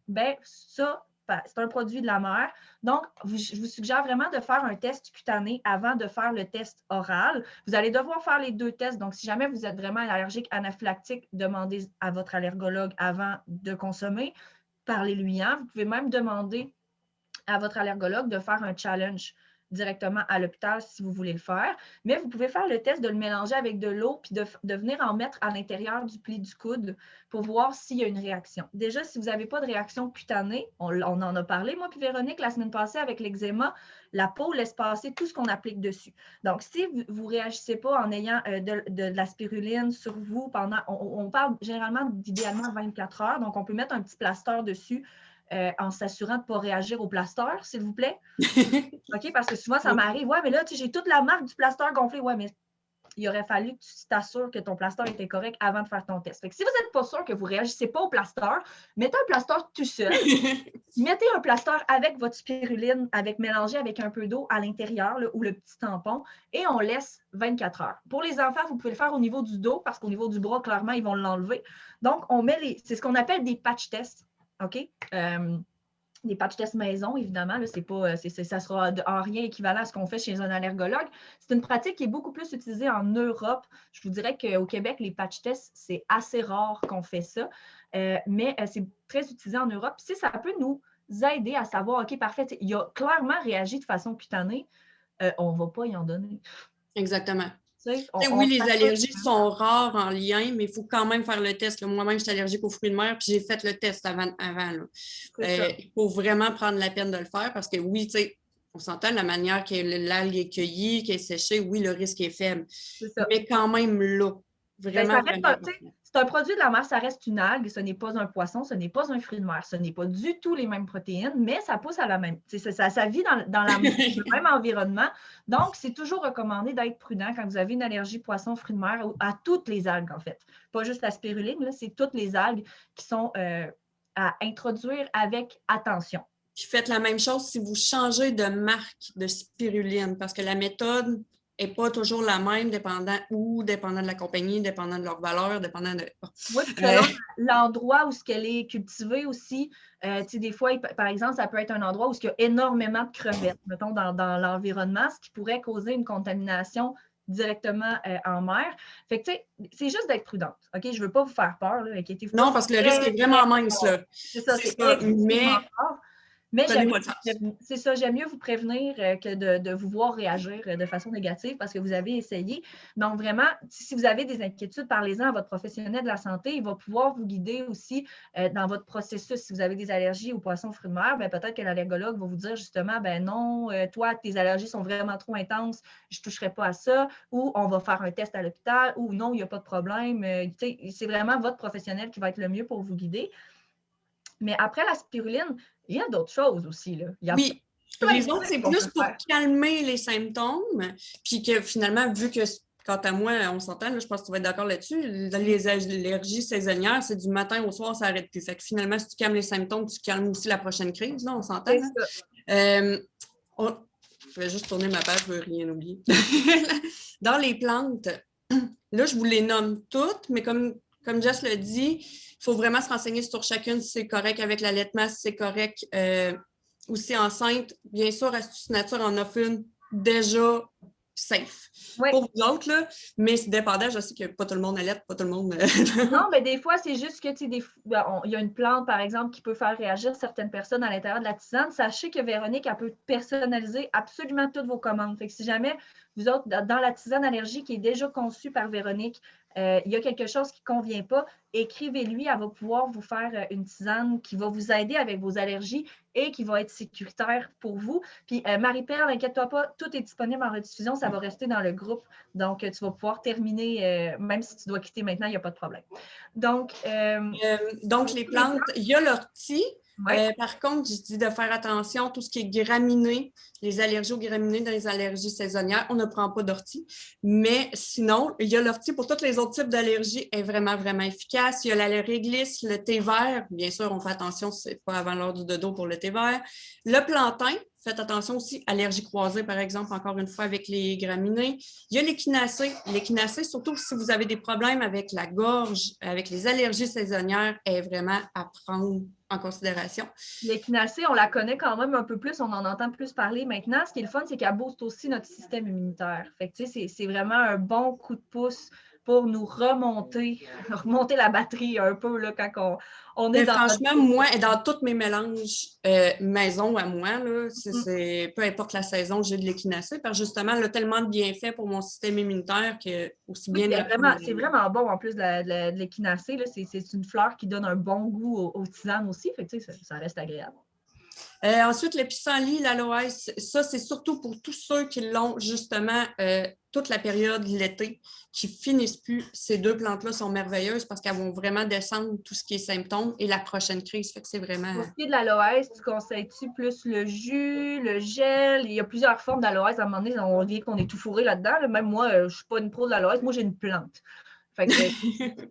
ben ça, c'est un produit de la mer. Donc, je vous suggère vraiment de faire un test cutané avant de faire le test oral. Vous allez devoir faire les deux tests. Donc, si jamais vous êtes vraiment allergique, anaphylactique, demandez à votre allergologue avant de consommer. Parlez-lui-en. Vous pouvez même demander à votre allergologue de faire un challenge directement à l'hôpital si vous voulez le faire. Mais vous pouvez faire le test de le mélanger avec de l'eau puis de venir en mettre à l'intérieur du pli du coude pour voir s'il y a une réaction. Déjà, si vous n'avez pas de réaction cutanée, on en a parlé, moi puis Véronique, la semaine passée avec l'eczéma, la peau laisse passer tout ce qu'on applique dessus. Donc, si vous ne réagissez pas en ayant de la spiruline sur vous pendant, on parle généralement d'idéalement 24 heures, donc on peut mettre un petit plaster dessus en s'assurant de ne pas réagir au plaster, s'il vous plaît. OK, parce que souvent, ça m'arrive. Ouais, mais là, j'ai toute la marque du plaster gonflé. Ouais, mais il aurait fallu que tu t'assures que ton plaster était correct avant de faire ton test. Fait que si vous n'êtes pas sûr que vous ne réagissez pas au plaster, mettez un plaster tout seul. Mettez un plaster avec votre spiruline, mélangé avec un peu d'eau à l'intérieur ou le petit tampon et on laisse 24 heures. Pour les enfants, vous pouvez le faire au niveau du dos parce qu'au niveau du bras, clairement, ils vont l'enlever. Donc, on met c'est ce qu'on appelle des patch tests. OK? Des patch tests maison, évidemment, là, ça sera en rien équivalent à ce qu'on fait chez un allergologue. C'est une pratique qui est beaucoup plus utilisée en Europe. Je vous dirais qu'au Québec, les patch tests, c'est assez rare qu'on fait ça, mais c'est très utilisé en Europe. Si ça peut nous aider à savoir, OK, parfait, il a clairement réagi de façon cutanée, on ne va pas y en donner. Exactement. Oui, les allergies sont rares en lien, mais il faut quand même faire le test. Moi-même, je suis allergique aux fruits de mer, puis j'ai fait le test avant. Il faut vraiment prendre la peine de le faire parce que oui, on s'entend la manière que l'algue est cueillie, qu'elle est séchée, oui, le risque est faible. Mais quand même là, vraiment. C'est un produit de la mer, ça reste une algue, ce n'est pas un poisson, ce n'est pas un fruit de mer, ce n'est pas du tout les mêmes protéines, mais ça pousse à la même, ça vit dans le même environnement. Donc, c'est toujours recommandé d'être prudent quand vous avez une allergie poisson, fruit de mer, à toutes les algues, en fait. Pas juste la spiruline, c'est toutes les algues qui sont à introduire avec attention. Puis faites la même chose si vous changez de marque de spiruline, parce que la méthode n'est pas toujours la même, dépendant de la compagnie, dépendant de leur valeur, dépendant de... Oui, selon l'endroit où elle est cultivée aussi. Des fois, par exemple, ça peut être un endroit où il y a énormément de crevettes, mettons, dans l'environnement, ce qui pourrait causer une contamination directement en mer. Fait que, c'est juste d'être prudente. OK? Je ne veux pas vous faire peur, là, inquiétez-vous pas. Non, parce que le risque est vraiment mince, là. C'est ça, c'est extrêmement fort. Mais j'aime mieux vous prévenir que de vous voir réagir de façon négative parce que vous avez essayé. Donc, vraiment, si vous avez des inquiétudes, parlez-en à votre professionnel de la santé. Il va pouvoir vous guider aussi dans votre processus. Si vous avez des allergies aux poissons, fruits de mer, peut-être que l'allergologue va vous dire justement, non, toi, tes allergies sont vraiment trop intenses, je ne toucherai pas à ça, ou on va faire un test à l'hôpital, ou non, il n'y a pas de problème. C'est vraiment votre professionnel qui va être le mieux pour vous guider. Mais après la spiruline, il y a d'autres choses aussi. Là. Oui, les autres, c'est plus pour calmer les symptômes, puis que finalement, vu que, quant à moi, on s'entend, là, je pense que tu vas être d'accord là-dessus, les allergies saisonnières, c'est du matin au soir, ça n'arrête plus. Fait que finalement, si tu calmes les symptômes, tu calmes aussi la prochaine crise, là, on s'entend. Je vais juste tourner ma page, je ne veux rien oublier. Dans les plantes, là, je vous les nomme toutes, mais comme Jess le dit, il faut vraiment se renseigner sur chacune si c'est correct avec l'allaitement, si c'est correct aussi enceinte. Bien sûr, Astuce Nature en offre une déjà safe. Oui. Pour vous autres, là, mais c'est dépendant, je sais que pas tout le monde allaite, pas tout le monde... Non, mais des fois, c'est juste que il y a une plante, par exemple, qui peut faire réagir certaines personnes à l'intérieur de la tisane. Sachez que Véronique, elle peut personnaliser absolument toutes vos commandes. Fait que si jamais vous autres, dans la tisane allergie qui est déjà conçue par Véronique, il y a quelque chose qui ne convient pas, écrivez-lui, elle va pouvoir vous faire une tisane qui va vous aider avec vos allergies et qui va être sécuritaire pour vous. Puis Marie-Perle, inquiète-toi pas, tout est disponible en rediffusion, ça va rester dans le groupe. Donc, tu vas pouvoir terminer, même si tu dois quitter maintenant, il n'y a pas de problème. Donc, les plantes, il y a l'ortie. Par contre, je dis de faire attention à tout ce qui est graminé, les allergies aux graminées dans les allergies saisonnières. On ne prend pas d'ortie. Mais sinon, il y a l'ortie pour tous les autres types d'allergies, est vraiment, vraiment efficace. Il y a la réglisse, le thé vert. Bien sûr, on fait attention, ce n'est pas avant l'heure du dodo pour le thé vert. Le plantain, faites attention aussi, allergie croisée, par exemple, encore une fois, avec les graminées. Il y a l'échinacée. L'échinacée, surtout si vous avez des problèmes avec la gorge, avec les allergies saisonnières, est vraiment à prendre en considération. L'échinacée, on la connaît quand même un peu plus, on en entend plus parler maintenant. Ce qui est le fun, c'est qu'elle booste aussi notre système immunitaire. Fait que, c'est vraiment un bon coup de pouce pour nous remonter la batterie un peu là, quand on est dans... Franchement, moi, dans tous mes mélanges maison à moi, là, peu importe la saison, j'ai de l'échinacée, parce que justement, elle a tellement de bienfaits pour mon système immunitaire que aussi bien... c'est vraiment bon en plus de l'échinacée. C'est une fleur qui donne un bon goût aux tisanes aussi, fait que, ça reste agréable. Ensuite, le pissenlit, l'aloès, ça, c'est surtout pour tous ceux qui l'ont justement toute la période de l'été, qui finissent plus. Ces deux plantes-là sont merveilleuses parce qu'elles vont vraiment descendre tout ce qui est symptômes et la prochaine crise. Fait que c'est vraiment... Pour ce qui est de l'aloès, tu conseilles-tu plus le jus, le gel? Il y a plusieurs formes d'aloès. À un moment donné, on dit qu'on est tout fourré là-dedans. Là. Même moi, je ne suis pas une pro de l'aloès. Moi, j'ai une plante. Fait que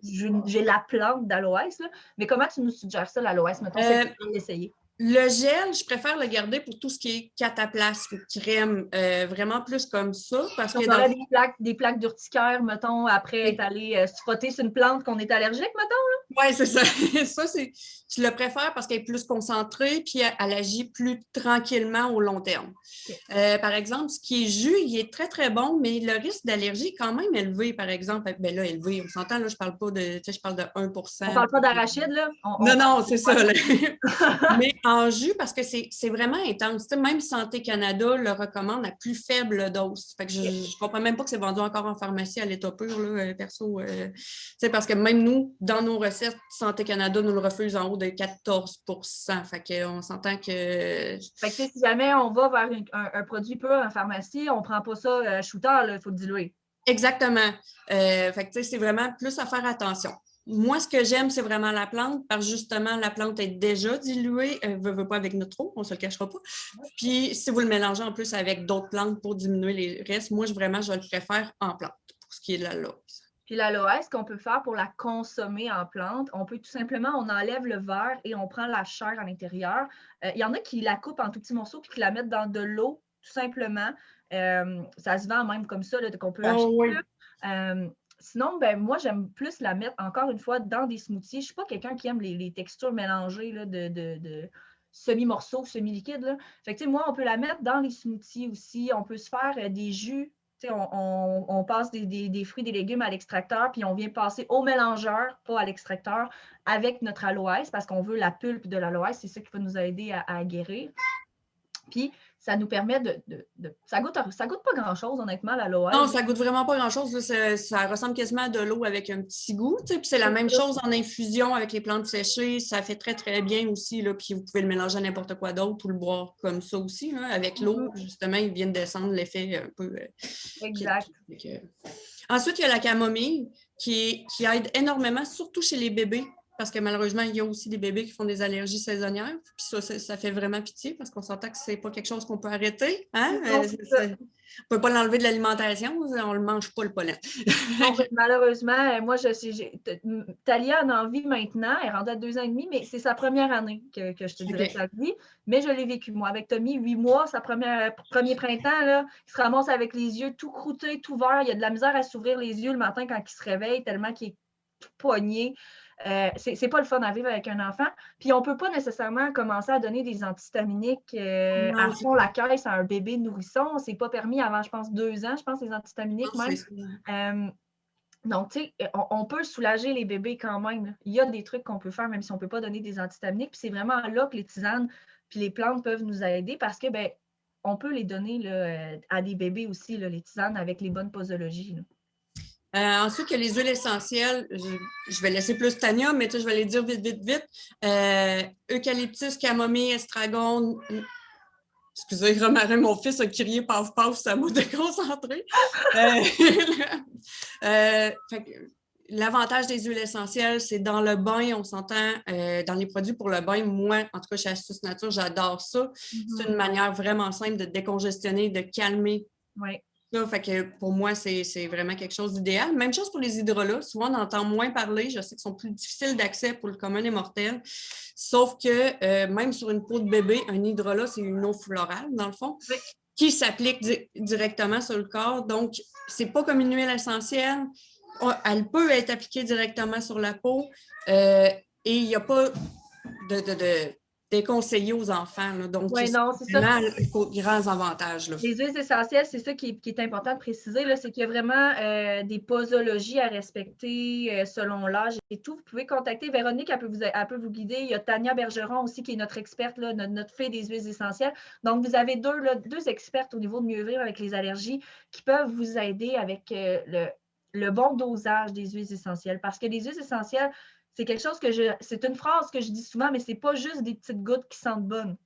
j'ai la plante d'aloès. Mais comment tu nous suggères ça, l'aloès? Mettons, c'est bien d'essayer. Le gel, je préfère le garder pour tout ce qui est cataplasme, crème, vraiment plus comme ça. Parce Donc, que on aurait des plaques d'urticaire, mettons, après être allé se frotter sur une plante qu'on est allergique, mettons? Oui, c'est ça. Ça, je le préfère parce qu'elle est plus concentrée puis elle agit plus tranquillement au long terme. Okay. Par exemple, ce qui est jus, il est très, très bon, mais le risque d'allergie est quand même élevé, par exemple. Bien là, élevé, on s'entend, là, je parle pas de, je parle de 1 On parle pas d'arachide, là? Non, c'est ça. Mais en jus, parce que c'est vraiment intense. Tu sais, même Santé Canada le recommande à plus faible dose. Fait que je ne comprends même pas que c'est vendu encore en pharmacie à l'état pur, là, perso. Parce que même nous, dans nos recettes, Santé Canada nous le refuse en haut de 14 %. Fait qu'on s'entend que... Fait que si jamais on va vers un produit pur en pharmacie, on ne prend pas ça shooter, il faut le diluer. Exactement. Fait que c'est vraiment plus à faire attention. Moi, ce que j'aime, c'est vraiment la plante, parce que justement, la plante est déjà diluée, veut pas avec notre eau, on ne se le cachera pas. Puis, si vous le mélangez en plus avec d'autres plantes pour diminuer les restes, moi, je le préfère en plante, pour ce qui est de l'aloès. Puis l'aloès, ce qu'on peut faire pour la consommer en plante, on peut tout simplement, on enlève le verre et on prend la chair à l'intérieur. Il y en a qui la coupent en tout petits morceaux puis qui la mettent dans de l'eau, tout simplement. Ça se vend même comme ça, qu'on peut acheter. Oui. Sinon, ben, moi, j'aime plus la mettre, encore une fois, dans des smoothies. Je ne suis pas quelqu'un qui aime les textures mélangées là, de semi-morceaux, semi-liquides. Fait que, moi, on peut la mettre dans les smoothies aussi. On peut se faire des jus. On passe des fruits, des légumes à l'extracteur, puis on vient passer au mélangeur, pas à l'extracteur, avec notre aloès, parce qu'on veut la pulpe de l'aloès. C'est ça qui va nous aider à guérir. Puis, ça nous permet ça goûte pas grand-chose, honnêtement, l'aloès. Non, ça goûte vraiment pas grand-chose. Ça ressemble quasiment à de l'eau avec un petit goût. Puis c'est la même chose en infusion avec les plantes séchées. Ça fait très, très bien aussi. Là, puis vous pouvez le mélanger à n'importe quoi d'autre ou le boire comme ça aussi. Là, avec l'eau, justement, il vient de descendre l'effet un peu... exact. Ensuite, il y a la camomille qui aide énormément, surtout chez les bébés. Parce que malheureusement, il y a aussi des bébés qui font des allergies saisonnières. Puis ça fait vraiment pitié parce qu'on s'entend que c'est pas quelque chose qu'on peut arrêter. Hein? On ne peut pas l'enlever de l'alimentation, on ne le mange pas, le pollen. Non, malheureusement, moi, Talia en a envie maintenant. Elle est rendue à 2 ans et demi, mais c'est sa première année que je te dirais que la vie. Mais je l'ai vécu, moi. Avec Tommy, 8 mois, premier printemps, là, il se ramasse avec les yeux tout croûtés, tout verts. Il a de la misère à s'ouvrir les yeux le matin quand il se réveille, tellement qu'il est tout poigné. C'est pas le fun à vivre avec un enfant. Puis on peut pas nécessairement commencer à donner des antihistaminiques à fond la caisse à un bébé nourrisson. C'est pas permis avant, je pense, 2 ans, je pense, les antihistaminiques même. Donc, tu sais, on peut soulager les bébés quand même. Là. Il y a des trucs qu'on peut faire, même si on peut pas donner des antihistaminiques. Puis c'est vraiment là que les tisanes puis les plantes peuvent nous aider parce que, ben, on peut les donner là, à des bébés aussi, là, les tisanes, avec les bonnes posologies. Ensuite, il y a les huiles essentielles. Je vais laisser plus Tania, mais je vais les dire vite. Eucalyptus, camomille, estragon. Excusez, Romarin, mon fils a crié paf paf, ça m'a déconcentré. L'avantage des huiles essentielles, c'est dans le bain, on s'entend, dans les produits pour le bain, moi, en tout cas chez Astuce Nature, j'adore ça. C'est une manière vraiment simple de décongestionner, de calmer. Oui. Fait que pour moi, c'est vraiment quelque chose d'idéal. Même chose pour les hydrolats. Souvent, on entend moins parler. Je sais qu'ils sont plus difficiles d'accès pour le commun des mortels. Sauf que même sur une peau de bébé, un hydrolat, c'est une eau florale, dans le fond, qui s'applique directement sur le corps. Donc, c'est pas comme une huile essentielle. Elle peut être appliquée directement sur la peau. Et il n'y a pas de déconseillé aux enfants. Là. Donc, c'est vraiment grands avantages. Là. Les huiles essentielles, c'est ça qui est important de préciser, c'est qu'il y a vraiment des posologies à respecter selon l'âge et tout. Vous pouvez contacter Véronique, elle peut vous guider. Il y a Tania Bergeron aussi qui est notre experte, là, notre fée des huiles essentielles. Donc, vous avez deux expertes au niveau de mieux vivre avec les allergies qui peuvent vous aider avec le bon dosage des huiles essentielles. Parce que les huiles essentielles, c'est quelque chose c'est une phrase que je dis souvent, mais c'est pas juste des petites gouttes qui sentent bonnes.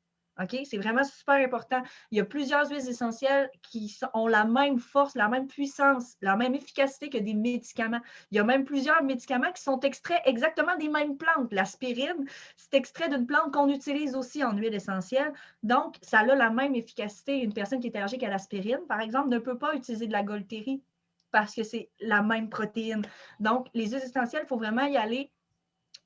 OK? C'est vraiment super important. Il y a plusieurs huiles essentielles qui ont la même force, la même puissance, la même efficacité que des médicaments. Il y a même plusieurs médicaments qui sont extraits exactement des mêmes plantes. L'aspirine, c'est extrait d'une plante qu'on utilise aussi en huile essentielle. Donc, ça a la même efficacité. Une personne qui est allergique à l'aspirine, par exemple, ne peut pas utiliser de la Golterie parce que c'est la même protéine. Donc, les huiles essentielles, il faut vraiment y aller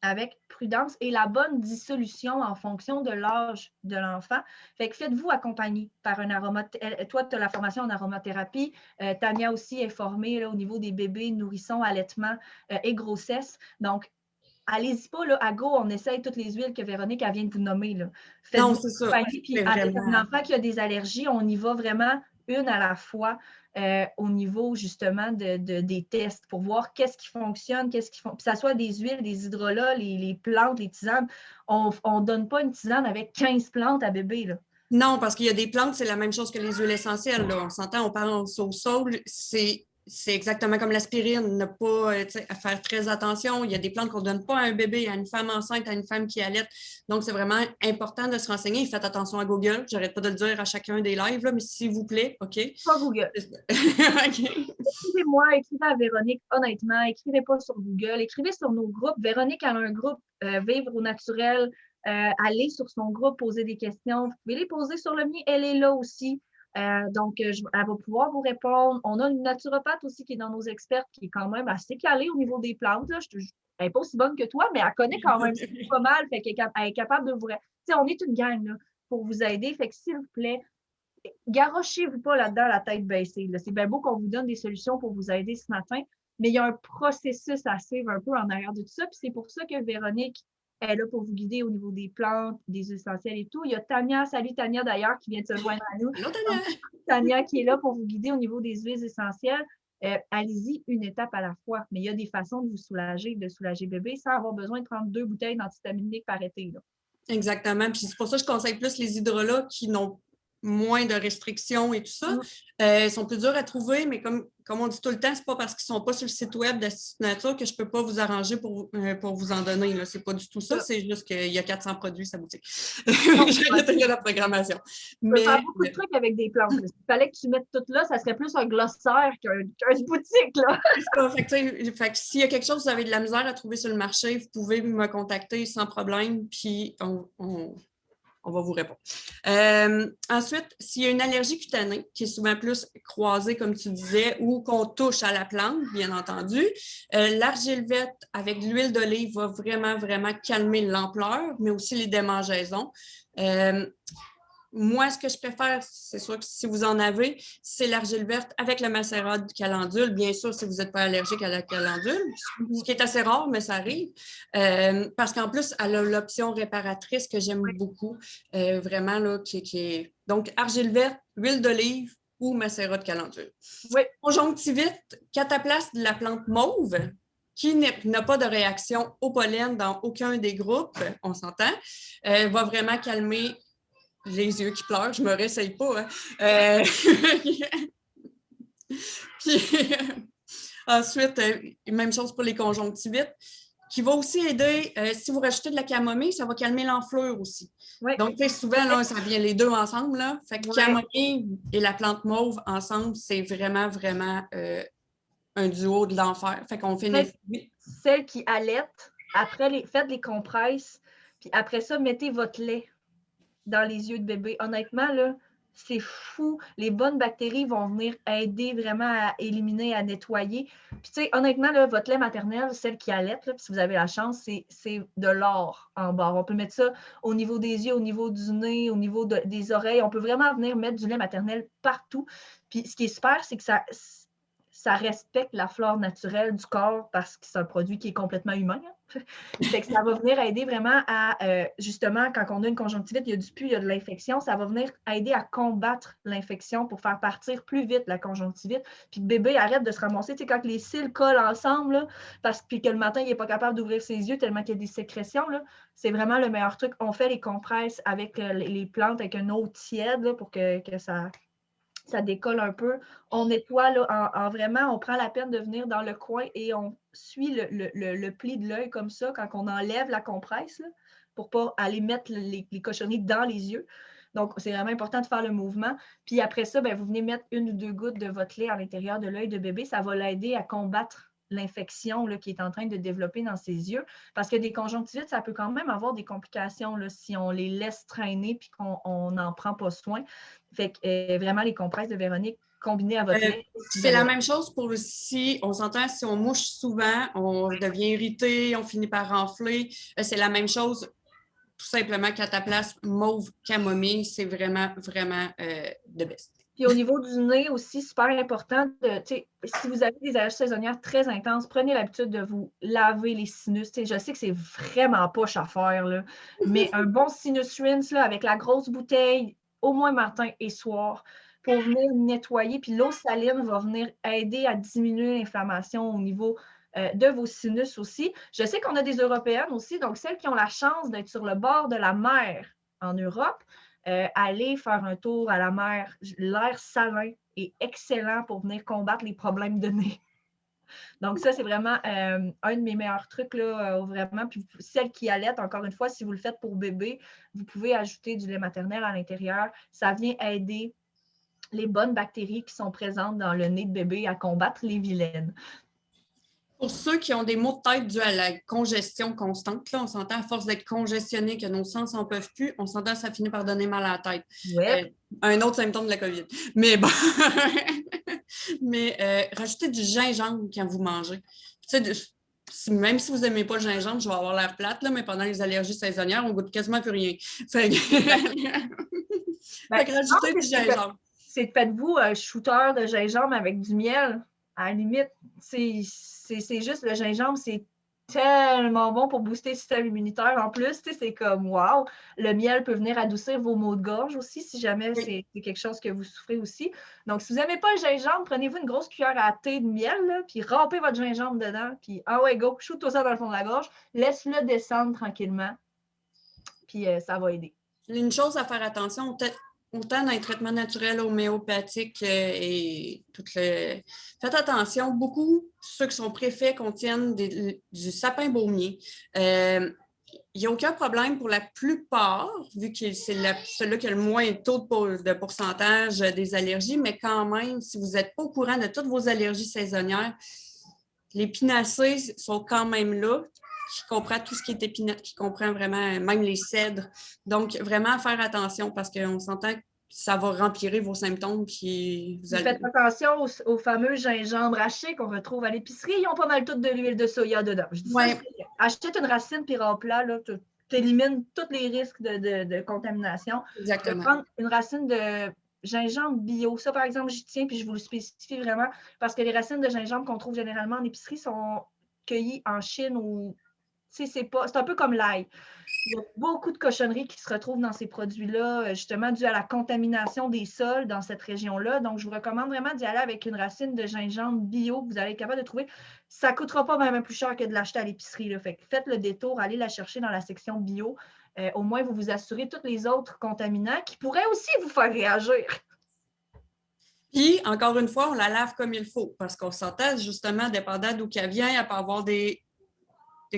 avec prudence et la bonne dissolution en fonction de l'âge de l'enfant. Fait que faites-vous accompagner par un aromathérapie. Toi, tu as la formation en aromathérapie. Tania aussi est formée là, au niveau des bébés, nourrissons, allaitement et grossesse. Donc, allez-y pas, là, à go, on essaye toutes les huiles que Véronique elle vient de vous nommer. Non, Faites-vous c'est ça. accompagner, puis C'est avec un vraiment... enfant qui a des allergies, on y va vraiment une à la fois au niveau justement des tests pour voir qu'est-ce qui fonctionne, qu'est-ce qui fonctionne. Que ce soit des huiles, des hydrolats, les plantes, les tisanes. On ne donne pas une tisane avec 15 plantes à bébé. Là. Non, parce qu'il y a des plantes, c'est la même chose que les huiles essentielles. Là. On s'entend, on parle au sol, c'est exactement comme l'aspirine, ne pas à faire très attention. Il y a des plantes qu'on ne donne pas à un bébé, à une femme enceinte, à une femme qui allait. Donc, c'est vraiment important de se renseigner. Faites attention à Google. J'arrête pas de le dire à chacun des lives, là, mais s'il vous plaît, OK? Pas Google. OK. Écrivez-moi, écrivez à Véronique, honnêtement, écrivez pas sur Google, écrivez sur nos groupes. Véronique a un groupe Vivre au naturel. Allez sur son groupe, poser des questions. Vous pouvez les poser sur le mien, elle est là aussi. Donc, elle va pouvoir vous répondre. On a une naturopathe aussi qui est dans nos experts, qui est quand même assez calée au niveau des plantes. Là. Elle n'est pas aussi bonne que toi, mais elle connaît quand même pas mal. Fait qu'elle est capable de vous... On est une gang là, pour vous aider. Fait que s'il vous plaît, garochez-vous pas là-dedans la tête baissée. C'est bien beau qu'on vous donne des solutions pour vous aider ce matin, mais il y a un processus à suivre un peu en arrière de tout ça. Puis c'est pour ça que Véronique est là pour vous guider au niveau des plantes, des essentiels et tout. Il y a Tania, salut Tania d'ailleurs, qui vient de se joindre à nous. Allô, Tania? Tania qui est là pour vous guider au niveau des huiles essentielles. Allez-y une étape à la fois, mais il y a des façons de vous soulager, de soulager bébé sans avoir besoin de prendre 2 bouteilles d'antihistaminique par été. Là. Exactement. Puis c'est pour ça que je conseille plus les hydrolats qui n'ont moins de restrictions et tout ça. Ils sont plus durs à trouver, mais comme on dit tout le temps, c'est pas parce qu'ils ne sont pas sur le site web d'Astuce Nature que je ne peux pas vous arranger pour vous en donner. Ce n'est pas du tout ça, c'est juste qu'il y a 400 produits sa boutique. Il y a la programmation. Tu peux faire beaucoup de trucs avec des plantes. S'il fallait que tu mettes tout là, ça serait plus un glossaire qu'une boutique. Là. Fait que s'il y a quelque chose, vous avez de la misère à trouver sur le marché, vous pouvez me contacter sans problème, puis on va vous répondre. Ensuite, s'il y a une allergie cutanée, qui est souvent plus croisée, comme tu disais, ou qu'on touche à la plante, bien entendu, l'argile verte avec l'huile d'olive va vraiment, vraiment calmer l'ampleur, mais aussi les démangeaisons. Moi, ce que je préfère, c'est sûr que si vous en avez, c'est l'argile verte avec le macérat de calendule. Bien sûr, si vous n'êtes pas allergique à la calendule, ce qui est assez rare, mais ça arrive. Parce qu'en plus, elle a l'option réparatrice que j'aime beaucoup. Vraiment, là, qui est... Donc, argile verte, huile d'olive ou macérat de calendule. Oui. Conjonctivite, cataplasme de la plante mauve, qui n'a pas de réaction au pollen dans aucun des groupes, on s'entend, va vraiment calmer les yeux qui pleurent, je me réessaye pas. Hein. Puis, ensuite, même chose pour les conjonctivites, qui va aussi aider, si vous rajoutez de la camomille, ça va calmer l'enflure aussi. Oui. Donc, souvent, là, ça vient les deux ensemble. Là. Fait que camomille et la plante mauve ensemble, c'est vraiment, vraiment un duo de l'enfer. Fait qu'on fait Celle qui allaite, après faites les compresses, puis après ça, mettez votre lait dans les yeux de bébé. Honnêtement, là, c'est fou. Les bonnes bactéries vont venir aider vraiment à éliminer, à nettoyer. Puis, tu sais, honnêtement, là, votre lait maternel, celle qui allaite, là, puis si vous avez la chance, c'est de l'or en bas. On peut mettre ça au niveau des yeux, au niveau du nez, au niveau des oreilles. On peut vraiment venir mettre du lait maternel partout. Puis, ce qui est super, c'est que ça respecte la flore naturelle du corps parce que c'est un produit qui est complètement humain. Hein? Fait que ça va venir aider vraiment à, justement, quand on a une conjonctivite, il y a du pus, il y a de l'infection, ça va venir aider à combattre l'infection pour faire partir plus vite la conjonctivite, puis que bébé arrête de se ramasser, tu sais, quand les cils collent ensemble, là, puis que le matin, il n'est pas capable d'ouvrir ses yeux tellement qu'il y a des sécrétions, là, c'est vraiment le meilleur truc. On fait les compresses avec les plantes, avec une eau tiède là, pour que ça décolle un peu. On nettoie là, en vraiment, on prend la peine de venir dans le coin et on suit le pli de l'œil comme ça quand on enlève la compresse là, pour ne pas aller mettre les cochonneries dans les yeux. Donc, c'est vraiment important de faire le mouvement. Puis après ça, vous venez mettre 1 ou 2 gouttes de votre lait à l'intérieur de l'œil de bébé. Ça va l'aider à combattre l'infection qui est en train de développer dans ses yeux. Parce que des conjonctivites, ça peut quand même avoir des complications là, si on les laisse traîner et qu'on n'en prend pas soin. Fait que vraiment, les compresses de Véronique combinées à votre lait. C'est la même chose pour si on s'entend, si on mouche souvent, on devient irrité, on finit par renfler. C'est la même chose, tout simplement, Cataplasme mauve camomille, c'est vraiment, vraiment de best. Puis au niveau du nez aussi, super important, si vous avez des allergies saisonnières très intenses, prenez l'habitude de vous laver les sinus. Je sais que c'est vraiment poche à faire, là, mais un bon sinus rinse là, avec la grosse bouteille, au moins matin et soir, pour venir nettoyer. Puis l'eau saline va venir aider à diminuer l'inflammation au niveau de vos sinus aussi. Je sais qu'on a des Européennes aussi, donc celles qui ont la chance d'être sur le bord de la mer en Europe, aller faire un tour à la mer. L'air salin est excellent pour venir combattre les problèmes de nez. Donc ça, c'est vraiment un de mes meilleurs trucs, là, vraiment. Puis celles qui allaitent, encore une fois, si vous le faites pour bébé, vous pouvez ajouter du lait maternel à l'intérieur. Ça vient aider les bonnes bactéries qui sont présentes dans le nez de bébé à combattre les vilaines. Pour ceux qui ont des maux de tête dus à la congestion constante, là, on s'entend à force d'être congestionné, que nos sens n'en peuvent plus, on s'entend ça finit par donner mal à la tête. Ouais. Un autre symptôme de la COVID. Mais bon, mais rajoutez du gingembre quand vous mangez. Même si vous n'aimez pas le gingembre, je vais avoir l'air plate, là, mais pendant les allergies saisonnières, on ne goûte quasiment plus rien. Fait que rajoutez du gingembre. Faites-vous un shooter de gingembre avec du miel. À la limite, c'est juste le gingembre, c'est tellement bon pour booster le système immunitaire. En plus, c'est comme wow. Le miel peut venir adoucir vos maux de gorge aussi, si jamais c'est quelque chose que vous souffrez aussi. Donc, si vous n'aimez pas le gingembre, prenez-vous une grosse cuillère à thé de miel, là, puis râpez votre gingembre dedans, puis go, shoot-toi ça dans le fond de la gorge, laisse-le descendre tranquillement, puis ça va aider. Une chose à faire attention, autant dans les traitements naturels, homéopathiques et tout le... Faites attention, beaucoup, ceux qui sont préfaits contiennent du sapin baumier. Il n'y a aucun problème pour la plupart, vu que c'est celui qui a le moins de taux de pourcentage des allergies, mais quand même, si vous n'êtes pas au courant de toutes vos allergies saisonnières, les pinacées sont quand même là, qui comprend tout ce qui est épinette, qui comprend vraiment même les cèdres. Donc, vraiment faire attention parce qu'on s'entend que ça va rempirer vos symptômes. Puis Faites attention aux fameux gingembre haché qu'on retrouve à l'épicerie. Ils ont pas mal toutes de l'huile de soya dedans. Je dis ça, achète une racine puis râpe-la, tu élimines tous les risques de contamination. Exactement. Prendre une racine de gingembre bio. Ça, par exemple, j'y tiens puis je vous le spécifie vraiment parce que les racines de gingembre qu'on trouve généralement en épicerie sont cueillies en Chine ou c'est un peu comme l'ail. Il y a beaucoup de cochonneries qui se retrouvent dans ces produits-là, justement, dû à la contamination des sols dans cette région-là. Donc, je vous recommande vraiment d'y aller avec une racine de gingembre bio que vous allez être capable de trouver. Ça ne coûtera pas même plus cher que de l'acheter à l'épicerie. Fait que faites le détour, allez la chercher dans la section bio. Au moins, vous vous assurez tous les autres contaminants qui pourraient aussi vous faire réagir. Puis, encore une fois, on la lave comme il faut parce qu'on s'entend, justement, dépendant d'où qu'elle vient, elle peut avoir des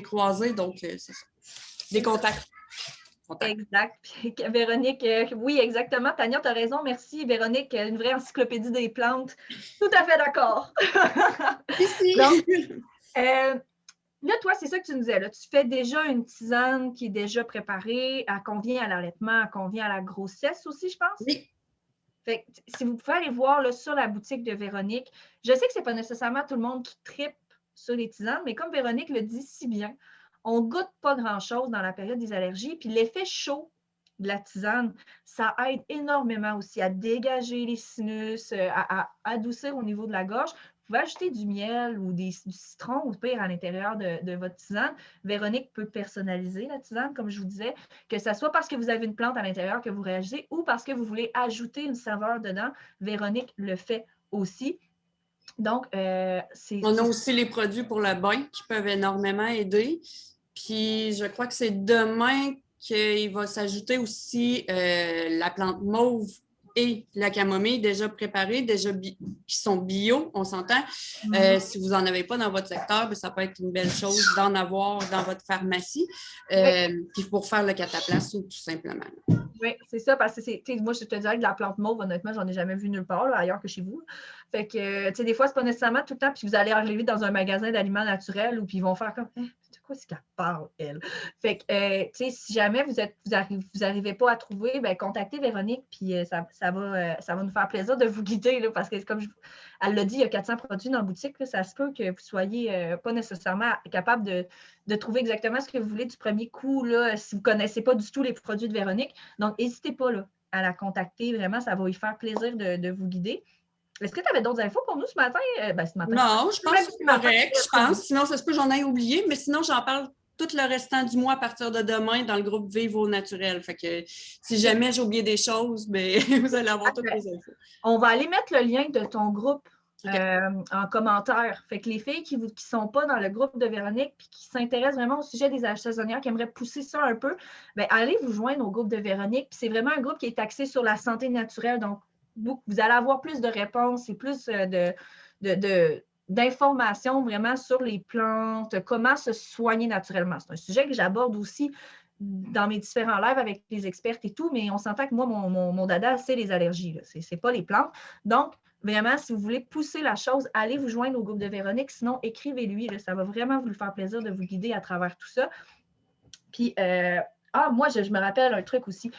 croisés, donc c'est ça. Des contacts. Exact. Véronique, oui, exactement. Tania, tu as raison. Merci, Véronique. Une vraie encyclopédie des plantes. Tout à fait d'accord. Donc, là, toi, c'est ça que tu nous disais. Là. Tu fais déjà une tisane qui est déjà préparée. Elle convient à l'allaitement, elle convient à la grossesse aussi, je pense. Oui. Fait que, si vous pouvez aller voir là, sur la boutique de Véronique, je sais que ce n'est pas nécessairement tout le monde qui trippe sur les tisanes, mais comme Véronique le dit si bien, on ne goûte pas grand-chose dans la période des allergies. Puis l'effet chaud de la tisane, ça aide énormément aussi à dégager les sinus, à adoucir au niveau de la gorge. Vous pouvez ajouter du miel ou du citron ou pire à l'intérieur de votre tisane. Véronique peut personnaliser la tisane, comme je vous disais, que ce soit parce que vous avez une plante à l'intérieur que vous réagissez ou parce que vous voulez ajouter une saveur dedans. Véronique le fait aussi. Donc, on a aussi les produits pour le bain qui peuvent énormément aider. Puis, je crois que c'est demain qu'il va s'ajouter aussi la plante mauve et la camomille déjà préparées, qui sont bio, on s'entend. Si vous n'en avez pas dans votre secteur, ça peut être une belle chose d'en avoir dans votre pharmacie. Puis pour faire le cataplasme, tout simplement. Oui, c'est ça, parce que moi, je te dirais que de la plante mauve, honnêtement, j'en ai jamais vu nulle part, là, ailleurs que chez vous. Fait que, des fois, c'est pas nécessairement tout le temps, puis vous allez arriver dans un magasin d'aliments naturels, ou puis ils vont faire comme, de quoi c'est qu'elle parle, elle? Fait que, si jamais vous arrivez pas à trouver, ben, contactez Véronique, puis ça va nous faire plaisir de vous guider, là, parce que, comme elle l'a dit, il y a 400 produits dans la boutique, là, ça se peut que vous soyez pas nécessairement capable de trouver exactement ce que vous voulez du premier coup, là, si vous connaissez pas du tout les produits de Véronique. Donc, n'hésitez pas là, à la contacter. Vraiment, ça va lui faire plaisir de vous guider. Est-ce que tu avais d'autres infos pour nous ce matin? Ce matin. Non, je pense que c'est correct, je pense. Sinon, ça se peut que j'en ai oublié, mais sinon, j'en parle tout le restant du mois à partir de demain dans le groupe Vive au naturel. Fait que si jamais j'ai oublié des choses, ben, vous allez avoir toutes les infos. On va aller mettre le lien de ton groupe en commentaire. Fait que les filles qui ne sont pas dans le groupe de Véronique et qui s'intéressent vraiment au sujet des âges saisonnières, qui aimeraient pousser ça un peu, bien, allez vous joindre au groupe de Véronique. Puis c'est vraiment un groupe qui est axé sur la santé naturelle. Donc, vous allez avoir plus de réponses et plus d'informations vraiment sur les plantes, comment se soigner naturellement. C'est un sujet que j'aborde aussi dans mes différents lives avec les expertes et tout, mais on s'entend que moi, mon dada, c'est les allergies. Ce n'est pas les plantes. Donc, vraiment, si vous voulez pousser la chose, allez vous joindre au groupe de Véronique. Sinon, écrivez-lui. Ça va vraiment vous faire plaisir de vous guider à travers tout ça. Puis, moi, je me rappelle un truc aussi.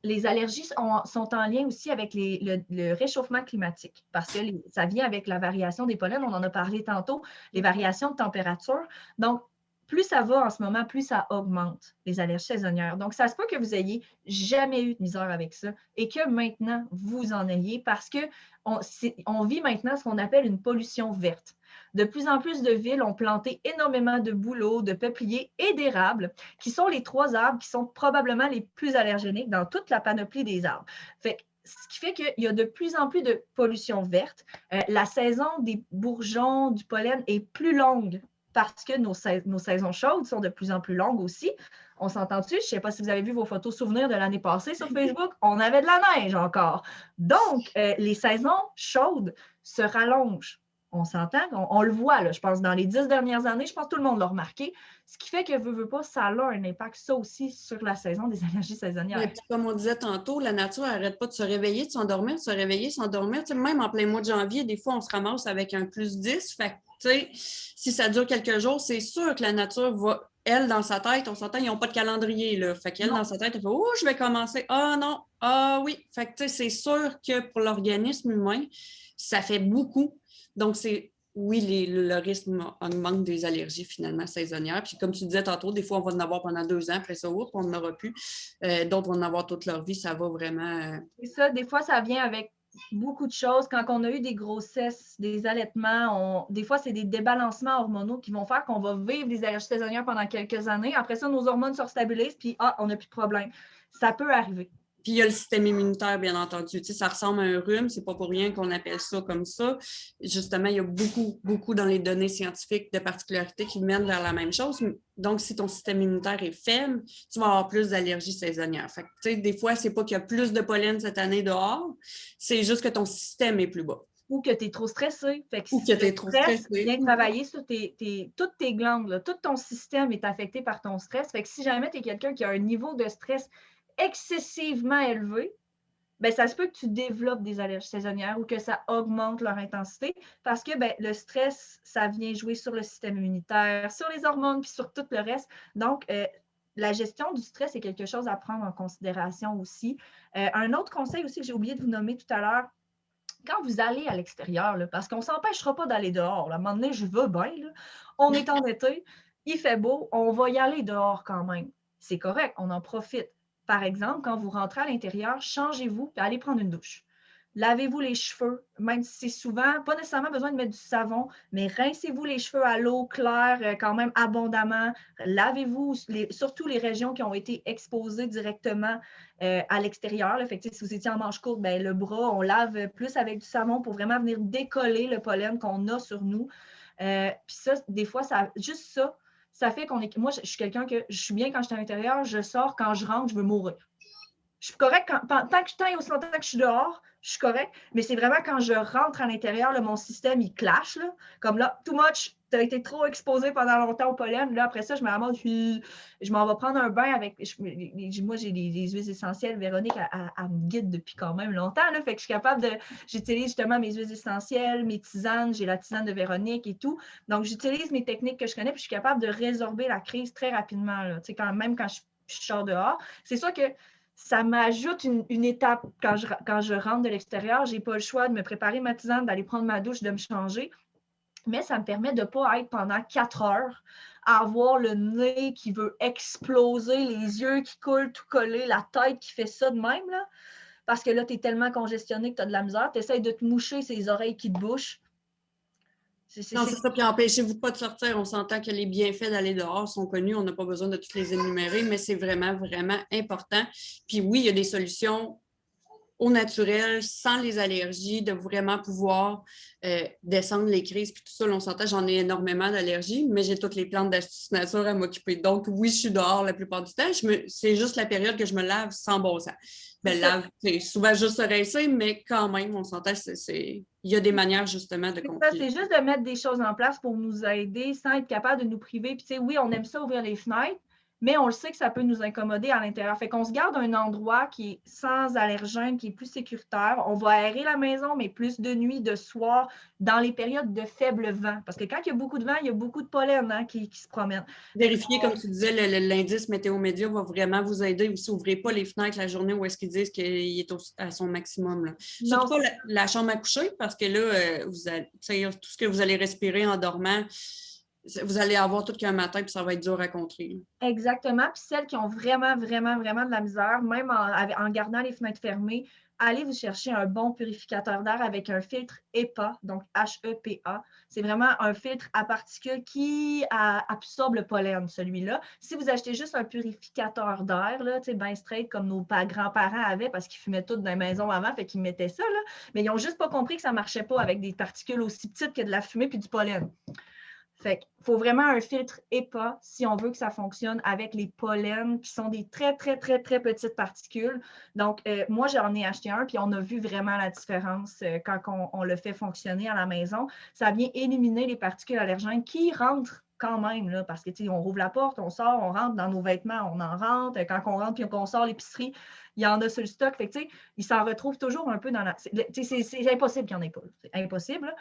Les allergies sont en lien aussi avec le réchauffement climatique parce que ça vient avec la variation des pollens. On en a parlé tantôt, les variations de température. Donc, plus ça va en ce moment, plus ça augmente les allergies saisonnières. Donc, ça se peut que vous ayez jamais eu de misère avec ça et que maintenant, vous en ayez parce qu'on vit maintenant ce qu'on appelle une pollution verte. De plus en plus de villes ont planté énormément de bouleaux, de peupliers et d'érables, qui sont les 3 arbres qui sont probablement les plus allergéniques dans toute la panoplie des arbres. Ce qui fait qu'il y a de plus en plus de pollution verte. La saison des bourgeons, du pollen est plus longue parce que nos saisons chaudes sont de plus en plus longues aussi. On s'entend-tu? Je ne sais pas si vous avez vu vos photos souvenirs de l'année passée sur Facebook. On avait de la neige encore. Donc, les saisons chaudes se rallongent. On s'entend, on le voit, là, je pense, dans les 10 dernières années, je pense que tout le monde l'a remarqué. Ce qui fait que, veut pas, ça a un impact, ça aussi, sur la saison des allergies saisonnières. Et puis, comme on disait tantôt, la nature n'arrête pas de se réveiller, de s'endormir, de se réveiller, s'endormir. Tu sais, même en plein mois de janvier, des fois, on se ramasse avec un +10. Fait que, tu sais, si ça dure quelques jours, c'est sûr que la nature va, elle, dans sa tête, on s'entend, ils n'ont pas de calendrier, là. Fait qu'elle, dans sa tête, elle fait « Oh, je vais commencer. Ah non, ah oui. » Fait que, tu sais, c'est sûr que pour l'organisme humain, ça fait beaucoup. Donc, oui, le risque augmente des allergies finalement saisonnières. Puis comme tu disais tantôt, des fois, on va en avoir pendant 2 ans, après ça, on n'en aura plus. D'autres vont en avoir toute leur vie, ça va vraiment... C'est ça, des fois, ça vient avec beaucoup de choses. Quand on a eu des grossesses, des allaitements, des fois, c'est des débalancements hormonaux qui vont faire qu'on va vivre des allergies saisonnières pendant quelques années. Après ça, nos hormones se stabilisent, puis on n'a plus de problème. Ça peut arriver. Puis il y a le système immunitaire, bien entendu. Tu sais, ça ressemble à un rhume, c'est pas pour rien qu'on appelle ça comme ça. Justement, il y a beaucoup dans les données scientifiques de particularités qui mènent vers la même chose. Donc, si ton système immunitaire est faible, tu vas avoir plus d'allergies saisonnières. Fait que, tu sais, des fois, c'est pas qu'il y a plus de pollen cette année dehors, c'est juste que ton système est plus bas. Ou que tu es trop stressé. Fait que ou que tu es trop stressé. Viens travailler sur toutes tes glandes. Là. Tout ton système est affecté par ton stress. Fait que si jamais tu es quelqu'un qui a un niveau de stress excessivement élevé, ben, ça se peut que tu développes des allergies saisonnières ou que ça augmente leur intensité parce que le stress, ça vient jouer sur le système immunitaire, sur les hormones puis sur tout le reste. Donc, la gestion du stress est quelque chose à prendre en considération aussi. Un autre conseil aussi que j'ai oublié de vous nommer tout à l'heure, quand vous allez à l'extérieur, parce qu'on ne s'empêchera pas d'aller dehors, là, à un moment donné, je veux bien, là, on est en été, il fait beau, on va y aller dehors quand même. C'est correct, on en profite. Par exemple, quand vous rentrez à l'intérieur, changez-vous et allez prendre une douche. Lavez-vous les cheveux, même si c'est souvent, pas nécessairement besoin de mettre du savon, mais rincez-vous les cheveux à l'eau claire quand même abondamment. Lavez-vous surtout les régions qui ont été exposées directement à l'extérieur. Si vous étiez en manche courte, le bras, on lave plus avec du savon pour vraiment venir décoller le pollen qu'on a sur nous. Puis ça, des fois, juste ça fait qu'on est... Moi, je suis quelqu'un que je suis bien quand je suis à l'intérieur, je sors, quand je rentre, je veux mourir. Je suis correcte tant et aussi longtemps que je suis dehors, je suis correcte. Mais c'est vraiment quand je rentre à l'intérieur, là, mon système, il clash. Là, comme là, too much, tu as été trop exposé pendant longtemps au pollen. Là, après ça, je me ramasse, je m'en vais prendre un bain avec. Moi, j'ai des huiles essentielles. Véronique, elle me guide depuis quand même longtemps. Là, fait que je suis capable de. J'utilise justement mes huiles essentielles, mes tisanes. J'ai la tisane de Véronique et tout. Donc, j'utilise mes techniques que je connais, puis je suis capable de résorber la crise très rapidement. Là, même quand je sors dehors. C'est sûr que ça m'ajoute une étape quand je rentre de l'extérieur. Je n'ai pas le choix de me préparer ma tisane, d'aller prendre ma douche, de me changer. Mais ça me permet de ne pas être pendant 4 heures à avoir le nez qui veut exploser, les yeux qui coulent tout collés, la tête qui fait ça de même. Là, parce que là, tu es tellement congestionné que tu as de la misère. Tu essaies de te moucher, c'est les oreilles qui te bouchent. Non, c'est ça. Puis empêchez-vous pas de sortir. On s'entend que les bienfaits d'aller dehors sont connus. On n'a pas besoin de tous les énumérer, mais c'est vraiment, vraiment important. Puis oui, il y a des solutions au naturel, sans les allergies, de vraiment pouvoir descendre les crises. Puis tout ça, on s'entend, j'en ai énormément d'allergies, mais j'ai toutes les plantes d'astuce nature à m'occuper. Donc oui, je suis dehors la plupart du temps. C'est juste la période que je me lave sans bon sens. Ben, lave, c'est souvent juste rincer, mais quand même, on s'entend, il y a des manières justement de contrôler. C'est juste de mettre des choses en place pour nous aider sans être capable de nous priver. Puis, tu sais, oui, on aime ça ouvrir les fenêtres, mais on le sait que ça peut nous incommoder à l'intérieur. Fait qu'on se garde un endroit qui est sans allergènes, qui est plus sécuritaire. On va aérer la maison, mais plus de nuit, de soir, dans les périodes de faible vent. Parce que quand il y a beaucoup de vent, il y a beaucoup de pollen qui se promènent. Vérifier, comme tu disais, l'indice Météo Média va vraiment vous aider. Aussi, ouvrez pas les fenêtres la journée où est-ce qu'ils disent qu'il est à son maximum. Là. Surtout pas la chambre à coucher, parce que là, tout ce que vous allez respirer en dormant, vous allez avoir tout qu'un matin, puis ça va être dur à contrer. Là. Exactement. Puis celles qui ont vraiment, vraiment, vraiment de la misère, même en gardant les fenêtres fermées, allez vous chercher un bon purificateur d'air avec un filtre HEPA, donc H-E-P-A. C'est vraiment un filtre à particules qui absorbe le pollen, celui-là. Si vous achetez juste un purificateur d'air, bien straight, comme nos grands-parents avaient, parce qu'ils fumaient tout dans les maisons avant, fait qu'ils mettaient ça, là, mais ils n'ont juste pas compris que ça ne marchait pas avec des particules aussi petites que de la fumée puis du pollen. Fait qu'il faut vraiment un filtre HEPA si on veut que ça fonctionne avec les pollens qui sont des très, très, très, très petites particules. Donc, moi, j'en ai acheté un, puis on a vu vraiment la différence quand on le fait fonctionner à la maison. Ça vient éliminer les particules allergènes qui rentrent quand même, là, parce que, tu sais, on rouvre la porte, on sort, on rentre dans nos vêtements, on en rentre. Quand on rentre puis qu'on sort l'épicerie, il y en a sur le stock. Fait que, tu sais, ils s'en retrouvent toujours un peu dans la... C'est impossible qu'il n'y en ait pas. C'est impossible.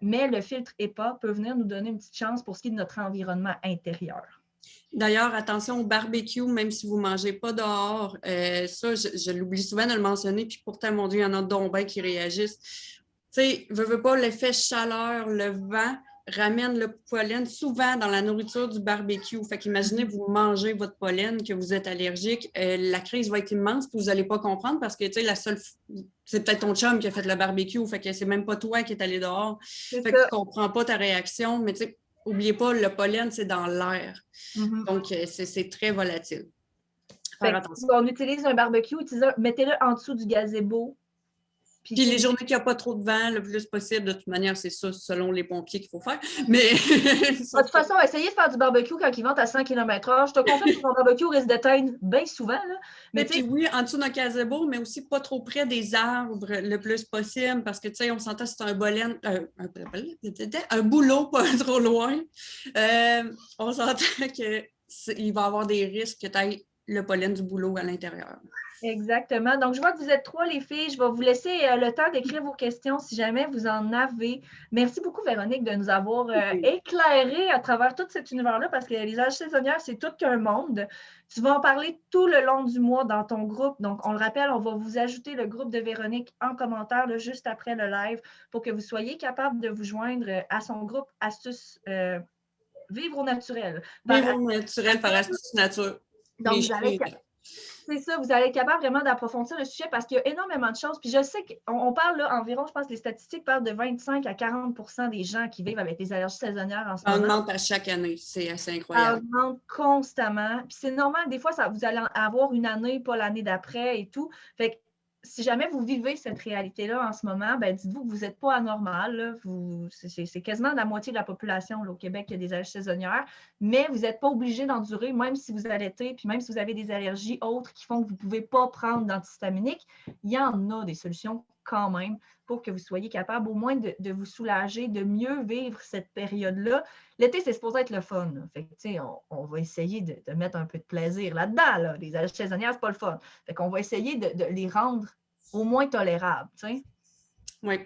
Mais le filtre HEPA peut venir nous donner une petite chance pour ce qui est de notre environnement intérieur. D'ailleurs, attention au barbecue, même si vous ne mangez pas dehors. Ça, je l'oublie souvent de le mentionner, puis pourtant, mon Dieu, il y en a donc bien qui réagissent. Tu sais, veux pas, l'effet chaleur, le vent ramène le pollen souvent dans la nourriture du barbecue. Fait qu'imaginez, vous mangez votre pollen, que vous êtes allergique, la crise va être immense, puis vous n'allez pas comprendre parce que, tu sais, c'est peut-être ton chum qui a fait le barbecue, fait que c'est même pas toi qui es allé dehors. Fait que tu ne comprends pas ta réaction, mais tu sais, n'oubliez pas, le pollen, c'est dans l'air. Donc, c'est très volatile. On utilise un barbecue, mettez-le en dessous du gazebo. Puis les journées qu'il n'y a pas trop de vent, le plus possible, de toute manière, c'est ça, selon les pompiers qu'il faut faire. Mais de toute façon, essayez de faire du barbecue quand il vente à 100 km/h. Je te confirme que ton barbecue risque d'éteindre bien souvent. Là. Mais puis oui, en dessous d'un gazebo, mais aussi pas trop près des arbres le plus possible, parce que, tu sais, on s'entend c'est un boulot pas trop loin. On s'entend qu'il va y avoir des risques que tu aies le pollen du boulot à l'intérieur. Exactement. Donc, je vois que vous êtes 3, les filles. Je vais vous laisser le temps d'écrire vos questions si jamais vous en avez. Merci beaucoup, Véronique, de nous avoir éclairé à travers tout cet univers-là, parce que les allergies saisonnières, c'est tout qu'un monde. Tu vas en parler tout le long du mois dans ton groupe. Donc, on le rappelle, on va vous ajouter le groupe de Véronique en commentaire là, juste après le live pour que vous soyez capable de vous joindre à son groupe Astuces Vivre au naturel. Vivre au naturel par Astuces Nature. Donc, c'est ça, vous allez être capable vraiment d'approfondir le sujet parce qu'il y a énormément de choses. Puis je sais qu'on parle là environ, je pense que les statistiques parlent de 25 à 40 des gens qui vivent avec des allergies saisonnières en ce moment. Ça augmente à chaque année, c'est assez incroyable. Ça augmente constamment. Puis c'est normal, des fois, vous allez avoir une année, pas l'année d'après et tout. Fait que si jamais vous vivez cette réalité-là en ce moment, ben dites-vous que vous n'êtes pas anormal. Là. C'est quasiment la moitié de la population là, au Québec qui a des allergies saisonnières, mais vous n'êtes pas obligé d'endurer, même si vous allaitez, puis même si vous avez des allergies autres qui font que vous ne pouvez pas prendre d'antihistaminique, il y en a des solutions quand même pour que vous soyez capable au moins de vous soulager, de mieux vivre cette période-là. L'été, c'est supposé être le fun. Là. Fait que, on va essayer de mettre un peu de plaisir là-dedans. Là. Les allergies saisonnières, c'est pas le fun. Fait qu'on va essayer de les rendre au moins tolérables. T'sais. Oui.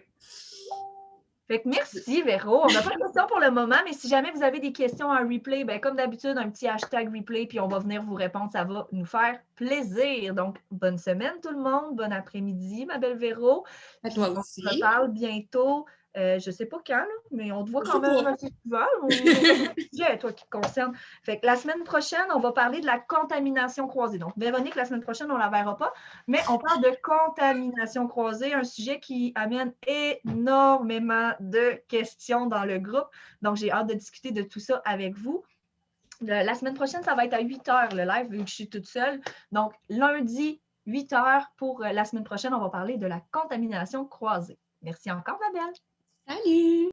Fait que merci, Véro. On n'a pas de questions pour le moment, mais si jamais vous avez des questions en replay, ben, comme d'habitude, un petit hashtag replay, puis on va venir vous répondre. Ça va nous faire plaisir. Donc, bonne semaine tout le monde. Bon après-midi, ma belle Véro. À Puis toi on aussi. se reparle bientôt. Je ne sais pas quand, là, mais on te voit quand Je sais même pas. au festival. On a un sujet, toi, qui te concerne. Fait que la semaine prochaine, on va parler de la contamination croisée. Donc, Véronique, la semaine prochaine, on ne la verra pas, mais on parle de contamination croisée, un sujet qui amène énormément de questions dans le groupe. Donc, j'ai hâte de discuter de tout ça avec vous. La semaine prochaine, ça va être à 8 h le live, vu que je suis toute seule. Donc, lundi, 8 h pour la semaine prochaine, on va parler de la contamination croisée. Merci encore, ma belle. Salut!